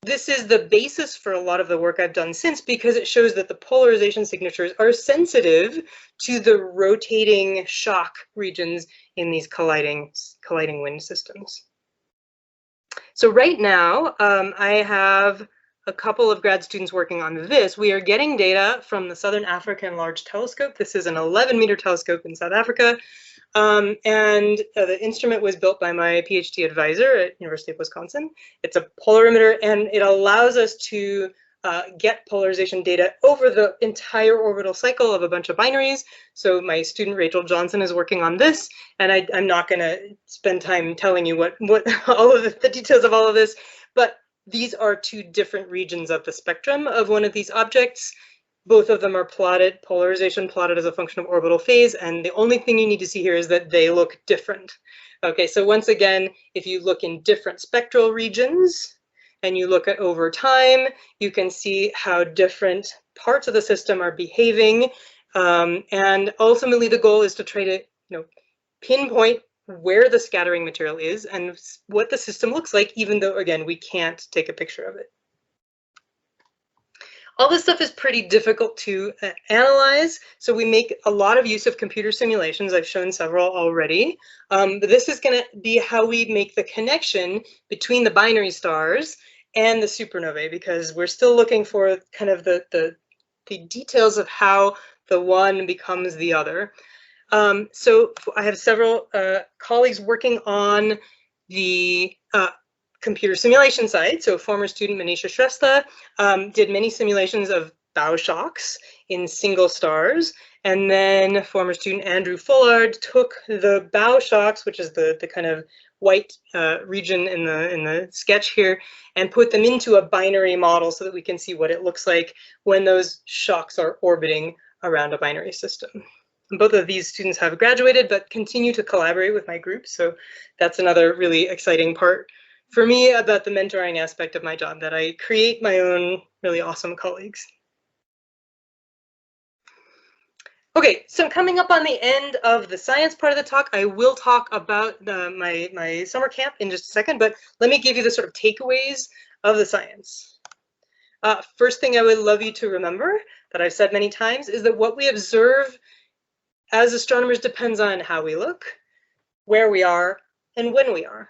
This is the basis for a lot of the work I've done since, because it shows that the polarization signatures are sensitive to the rotating shock regions in these colliding wind systems. So right now, I have a couple of grad students working on this. We are getting data from the Southern African Large Telescope. This is an 11-meter telescope in South Africa. The instrument was built by my PhD advisor at University of Wisconsin. It's a polarimeter, and it allows us to get polarization data over the entire orbital cycle of a bunch of binaries. So my student Rachel Johnson is working on this, and I'm not going to spend time telling you what all of the details of all of this, but these are two different regions of the spectrum of one of these objects. Both of them are plotted, polarization plotted as a function of orbital phase, and the only thing you need to see here is that they look different. Okay, so once again, if you look in different spectral regions and you look at over time, you can see how different parts of the system are behaving. And ultimately the goal is to try to pinpoint where the scattering material is and what the system looks like, even though, again, we can't take a picture of it. All this stuff is pretty difficult to analyze, so we make a lot of use of computer simulations. I've shown several already. But this is going to be how we make the connection between the binary stars and the supernovae, because we're still looking for kind of the details of how the one becomes the other. So I have several colleagues working on the computer simulation side. So former student Manisha Shrestha did many simulations of bow shocks in single stars. And then former student Andrew Fullard took the bow shocks, which is the kind of white region in the sketch here, and put them into a binary model so that we can see what it looks like when those shocks are orbiting around a binary system. Both of these students have graduated but continue to collaborate with my group. So that's another really exciting part for me about the mentoring aspect of my job, that I create my own really awesome colleagues. Okay, so coming up on the end of the science part of the talk, I will talk about my summer camp in just a second, but let me give you the sort of takeaways of the science. First thing I would love you to remember, that I've said many times, is that what we observe as astronomers depends on how we look, where we are, and when we are.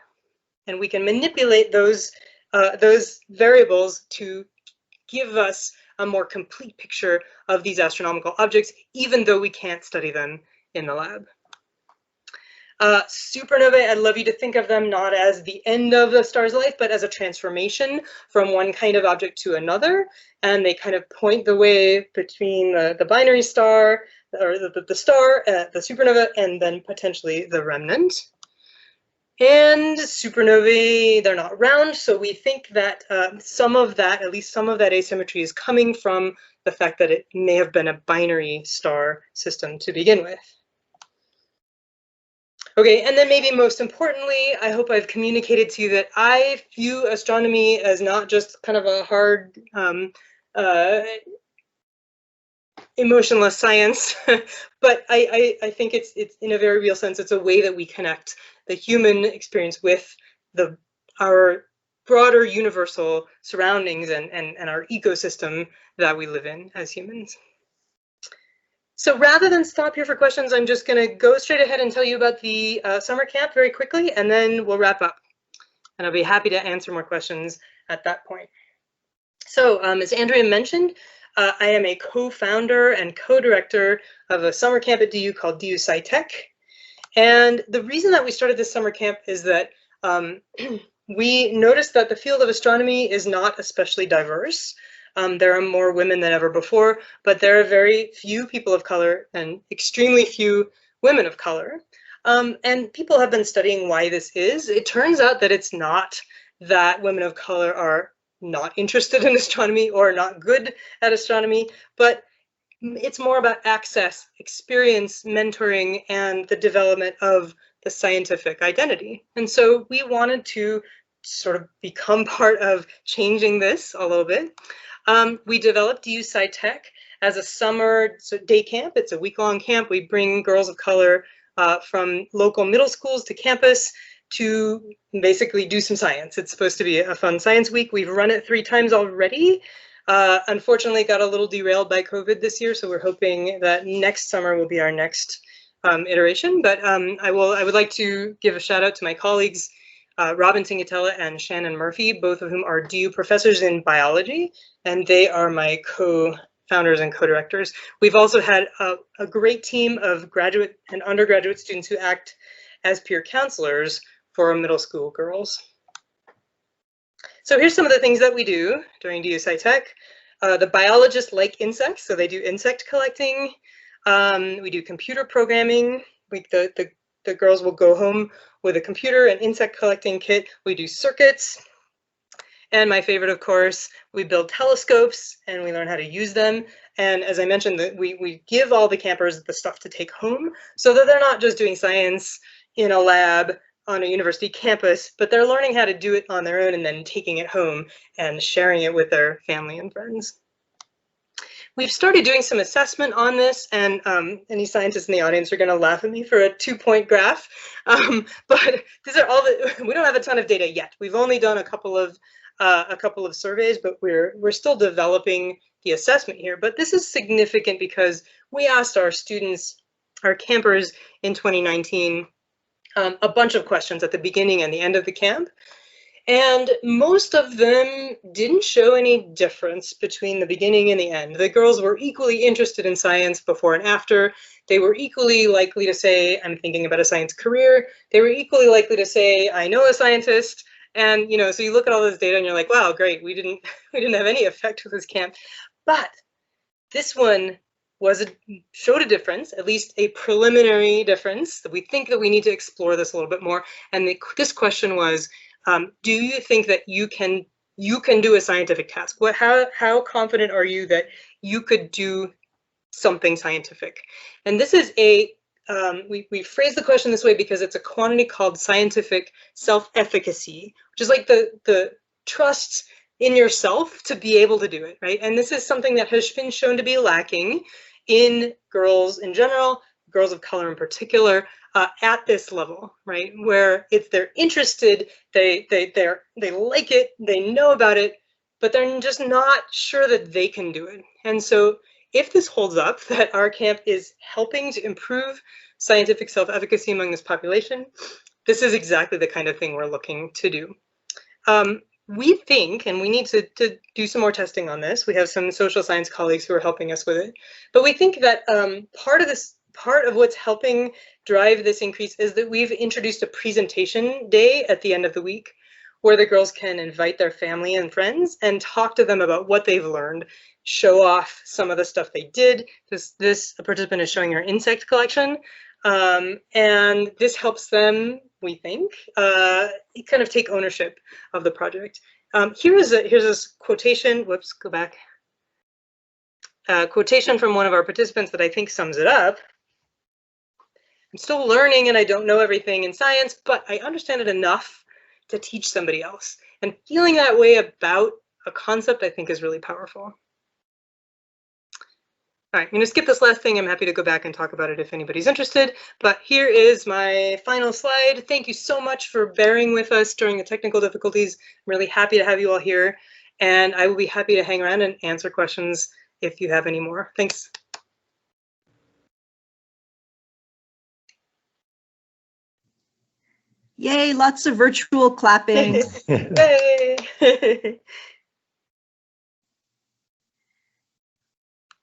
And we can manipulate those variables to give us a more complete picture of these astronomical objects, even though we can't study them in the lab. Supernovae, I'd love you to think of them not as the end of a star's life, but as a transformation from one kind of object to another. And they kind of point the way between the binary star, or the star, the supernova, and then potentially the remnant. And supernovae, they're not round, so we think that some of that, at least some of that asymmetry, is coming from the fact that it may have been a binary star system to begin with. Okay, and then maybe most importantly, I hope I've communicated to you that I view astronomy as not just kind of a hard, emotionless science, but I think it's in a very real sense, it's a way that we connect the human experience with our broader universal surroundings and our ecosystem that we live in as humans. So rather than stop here for questions, I'm just going to go straight ahead and tell you about the summer camp very quickly, and then we'll wrap up. And I'll be happy to answer more questions at that point. So as Andrea mentioned, I am a co-founder and co-director of a summer camp at DU called DU SciTech. And the reason that we started this summer camp is that we noticed that the field of astronomy is not especially diverse. There are more women than ever before, but there are very few people of color and extremely few women of color. And people have been studying why this is. It turns out that it's not that women of color are not interested in astronomy or not good at astronomy, but it's more about access, experience, mentoring, and the development of the scientific identity. And so we wanted to sort of become part of changing this a little bit. We developed DU SciTech as a summer day camp. It's a week-long camp. We bring girls of color from local middle schools to campus to basically do some science. It's supposed to be a fun science week. We've run it 3 times already. Unfortunately, got a little derailed by COVID this year, so we're hoping that next summer will be our next iteration. But I would like to give a shout out to my colleagues, Robin Tingatella and Shannon Murphy, both of whom are DU professors in biology, and they are my co-founders and co-directors. We've also had a great team of graduate and undergraduate students who act as peer counselors for our middle school girls. So here's some of the things that we do during DU SciTech. The biologists like insects, so they do insect collecting. We do computer programming. The girls will go home with a computer and insect collecting kit. We do circuits. And my favorite, of course, we build telescopes and we learn how to use them. And as I mentioned, we give all the campers the stuff to take home so that they're not just doing science in a lab on a university campus, but they're learning how to do it on their own and then taking it home and sharing it with their family and friends. We've started doing some assessment on this, and any scientists in the audience are going to laugh at me for a 2-point graph, but these are all we don't have a ton of data yet. We've only done a couple of surveys, but we're still developing the assessment here. But this is significant because we asked our students, our campers in 2019, a bunch of questions at the beginning and the end of the camp. And most of them didn't show any difference between the beginning and the end. The girls were equally interested in science before and after. They were equally likely to say, I'm thinking about a science career. They were equally likely to say, I know a scientist. And, you know, so you look at all this data and you're like, wow, great, we didn't have any effect with this camp. But this one showed a difference, at least a preliminary difference, that we think that we need to explore this a little bit more. And this question was, do you think that you can do a scientific task? How confident are you that you could do something scientific? And this is we phrase the question this way because it's a quantity called scientific self-efficacy, which is like the trust in yourself to be able to do it, right? And this is something that has been shown to be lacking in girls in general, girls of color in particular, at this level, right? Where if they're interested, they like it, they know about it, but they're just not sure that they can do it. And so if this holds up, that our camp is helping to improve scientific self-efficacy among this population, this is exactly the kind of thing we're looking to do. we think, and we need to do some more testing on this. We have some social science colleagues who are helping us with it. But we think that part of what's helping drive this increase is that we've introduced a presentation day at the end of the week where the girls can invite their family and friends and talk to them about what they've learned, show off some of the stuff they did. This participant is showing her insect collection. And this helps them, we think, kind of take ownership of the project. Here's a quotation, whoops, go back. Quotation from one of our participants that I think sums it up. I'm still learning and I don't know everything in science, but I understand it enough to teach somebody else. And feeling that way about a concept, I think, is really powerful. All right, I'm going to skip this last thing. I'm happy to go back and talk about it if anybody's interested. But here is my final slide. Thank you so much for bearing with us during the technical difficulties. I'm really happy to have you all here. And I will be happy to hang around and answer questions if you have any more. Thanks. Yay, lots of virtual clapping. Yay!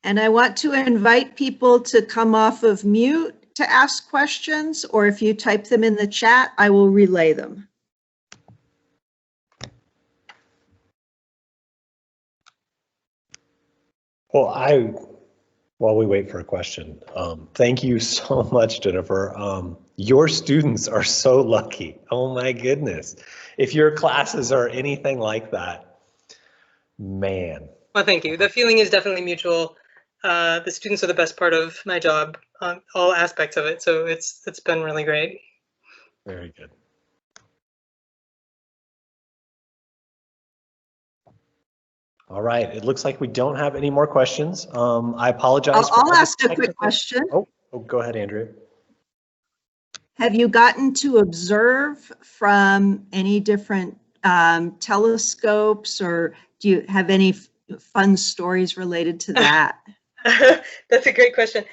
And I want to invite people to come off of mute to ask questions, or if you type them in the chat, I will relay them. Well, while we wait for a question, thank you so much, Jennifer. Your students are so lucky. Oh my goodness. If your classes are anything like that, man. Well, thank you. The feeling is definitely mutual. The students are the best part of my job, all aspects of it. So it's been really great. Very good. All right, it looks like we don't have any more questions. I apologize. I'll ask a quick question. Oh, go ahead, Andrea. Have you gotten to observe from any different telescopes, or do you have any fun stories related to that? That's a great question.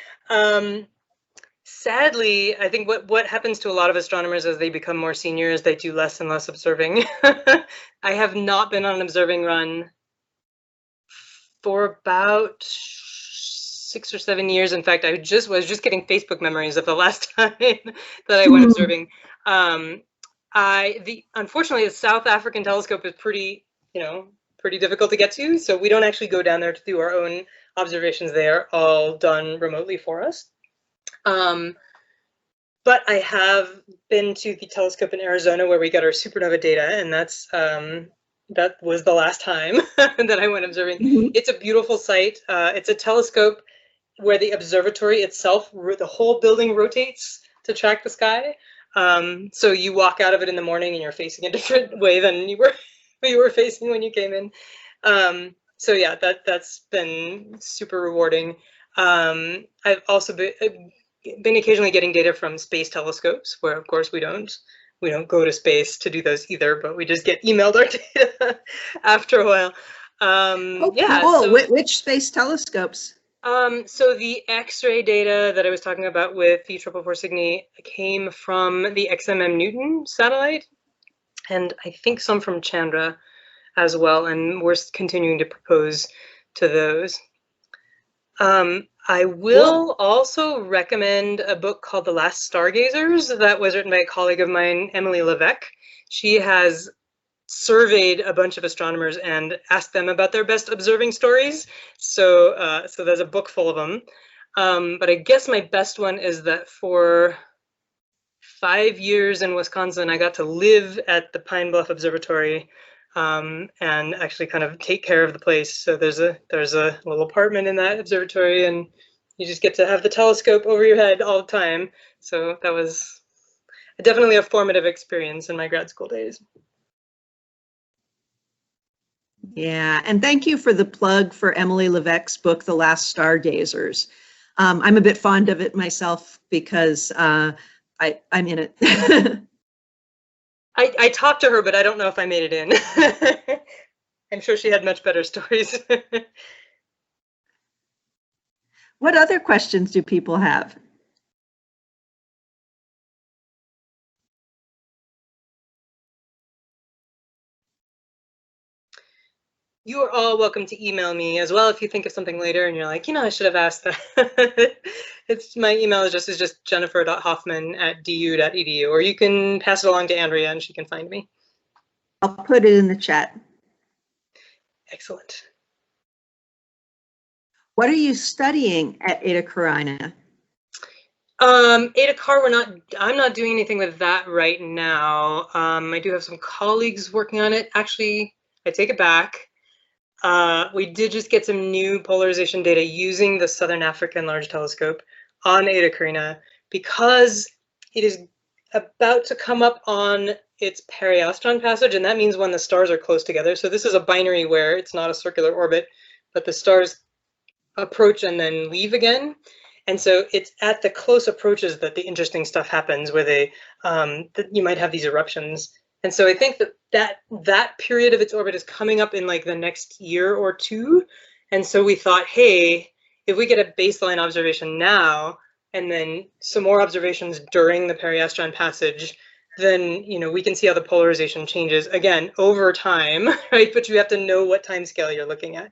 Sadly, I think what happens to a lot of astronomers as they become more senior is they do less and less observing. I have not been on an observing run for about 6 or 7 years. In fact, I was just getting Facebook memories of the last time that I went observing. Unfortunately, the South African telescope is pretty difficult to get to, so we don't actually go down there to do our own observations. They are all done remotely for us. But I have been to the telescope in Arizona where we got our supernova data, and that was the last time that I went observing. Mm-hmm. It's a beautiful site. It's a telescope where the observatory itself, the whole building rotates to track the sky. So you walk out of it in the morning and you're facing a different way than you were facing when you came in. So yeah, that's been super rewarding. I've also been occasionally getting data from space telescopes, where of course we don't go to space to do those either, but we just get emailed our data after a while. Yeah. Cool. So, which space telescopes? So the X-ray data that I was talking about with the 444 Cygni came from the XMM Newton satellite, and I think some from Chandra as well, and we're continuing to propose to those. I will also recommend a book called The Last Stargazers that was written by a colleague of mine, Emily Levesque. She has surveyed a bunch of astronomers and asked them about their best observing stories. So there's a book full of them. But I guess my best one is that for 5 years in Wisconsin, I got to live at the Pine Bluff Observatory and actually kind of take care of the place. So there's a little apartment in that observatory, and you just get to have the telescope over your head all the time. So that was definitely a formative experience in my grad school days. Yeah, and thank you for the plug for Emily Levesque's book, The Last Stargazers. I'm a bit fond of it myself because I'm in it. I talked to her, but I don't know if I made it in. I'm sure she had much better stories. What other questions do people have? you are all welcome to email me as well if you think of something later and you're like, I should have asked that. My email address is just jennifer.hoffman@du.edu, or you can pass it along to Andrea and she can find me. I'll put it in the chat. Excellent. What are you studying at Eta Carina? Eta Car, I'm not doing anything with that right now. I do have some colleagues working on it. Actually, I take it back. We did just get some new polarization data using the Southern African Large Telescope on Eta Carina, because it is about to come up on its periastron passage, and that means when the stars are close together. So this is a binary where it's not a circular orbit, but the stars approach and then leave again. And so it's at the close approaches that the interesting stuff happens, where that you might have these eruptions. And so I think that period of its orbit is coming up in like the next year or two. And so we thought, hey, if we get a baseline observation now, and then some more observations during the periastron passage, then we can see how the polarization changes again over time, right? But you have to know what time scale you're looking at.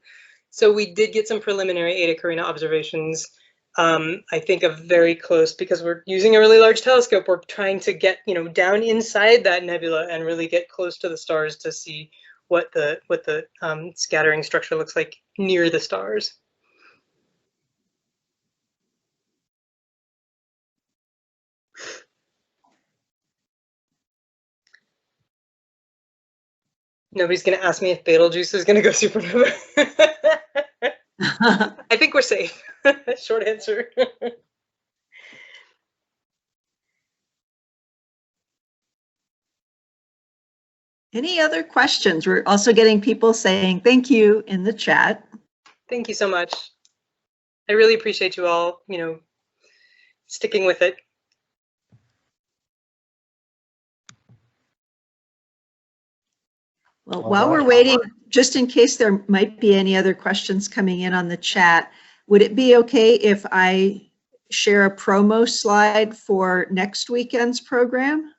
So we did get some preliminary Eta Carina observations. I think of very close, because we're using a really large telescope. We're trying to get down inside that nebula and really get close to the stars to see what the scattering structure looks like near the stars. Nobody's going to ask me if Betelgeuse is going to go supernova. I think we're safe. Short answer. Any other questions? We're also getting people saying thank you in the chat. Thank you so much. I really appreciate you all, sticking with it. Well, while we're waiting, just in case there might be any other questions coming in on the chat, would it be okay if I share a promo slide for next weekend's program?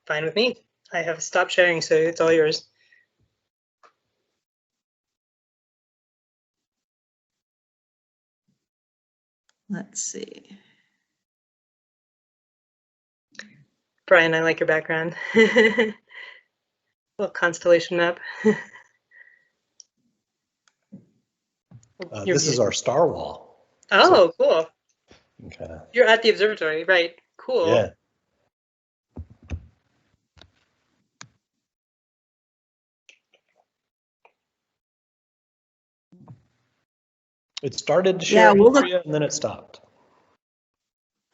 Fine with me. I have stopped sharing, so it's all yours. Let's see. Brian, I like your background. Little constellation map. This is our star wall. Oh, so, cool. Okay. You're at the observatory, right? Cool. Yeah. It started to share and then it stopped.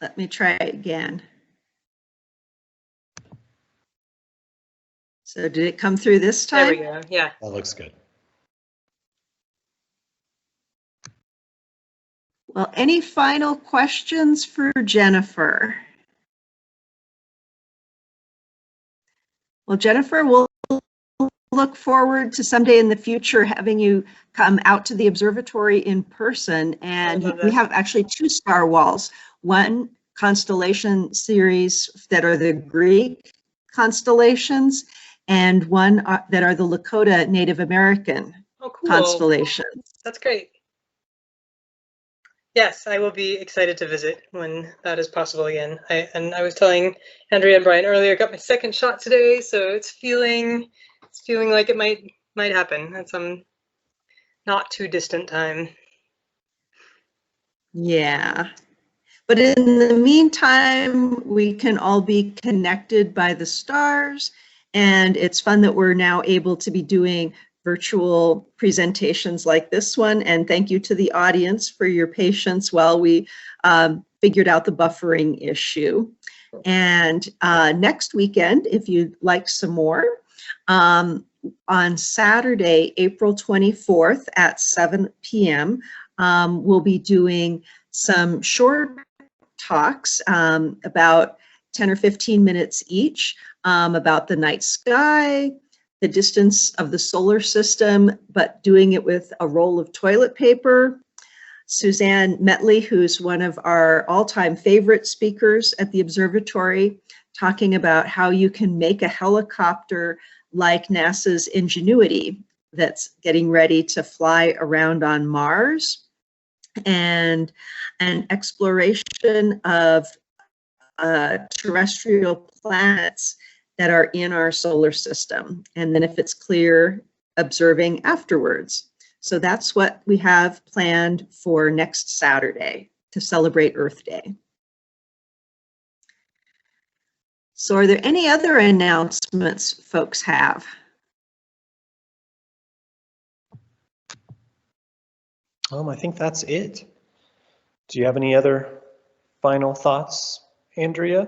Let me try again. So did it come through this time? There we go. Yeah. That looks good. Well, any final questions for Jennifer? Well, Jennifer, we'll look forward to someday in the future having you come out to the observatory in person. And we have actually 2 star walls, one constellation series that are the Greek constellations, and one that are the Lakota Native American constellations. That's great. Yes, I will be excited to visit when that is possible again. I was telling Andrea and Brian earlier, I got my 2nd shot today, so it's feeling like it might happen at some not too distant time. Yeah. But in the meantime, we can all be connected by the stars, and it's fun that we're now able to be doing virtual presentations like this one. And thank you to the audience for your patience while we figured out the buffering issue. And next weekend, if you'd like some more, on Saturday, April 24th at 7 p.m., we'll be doing some short talks about 10 or 15 minutes each about the night sky, the distance of the solar system, but doing it with a roll of toilet paper. Suzanne Metley, who's one of our all-time favorite speakers at the observatory, talking about how you can make a helicopter like NASA's Ingenuity, that's getting ready to fly around on Mars, and an exploration of terrestrial planets that are in our solar system. And then if it's clear, observing afterwards. So that's what we have planned for next Saturday to celebrate Earth Day. So are there any other announcements folks have? I think that's it. Do you have any other final thoughts, Andrea?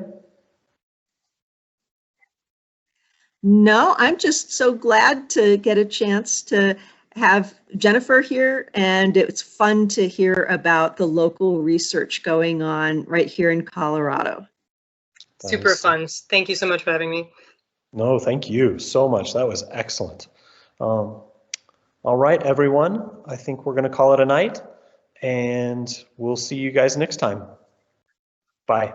No, I'm just so glad to get a chance to have Jennifer here, and it's fun to hear about the local research going on right here in Colorado. Super fun. Thank you so much for having me. No, thank you so much. That was excellent. All right, everyone. I think we're going to call it a night, and we'll see you guys next time. Bye.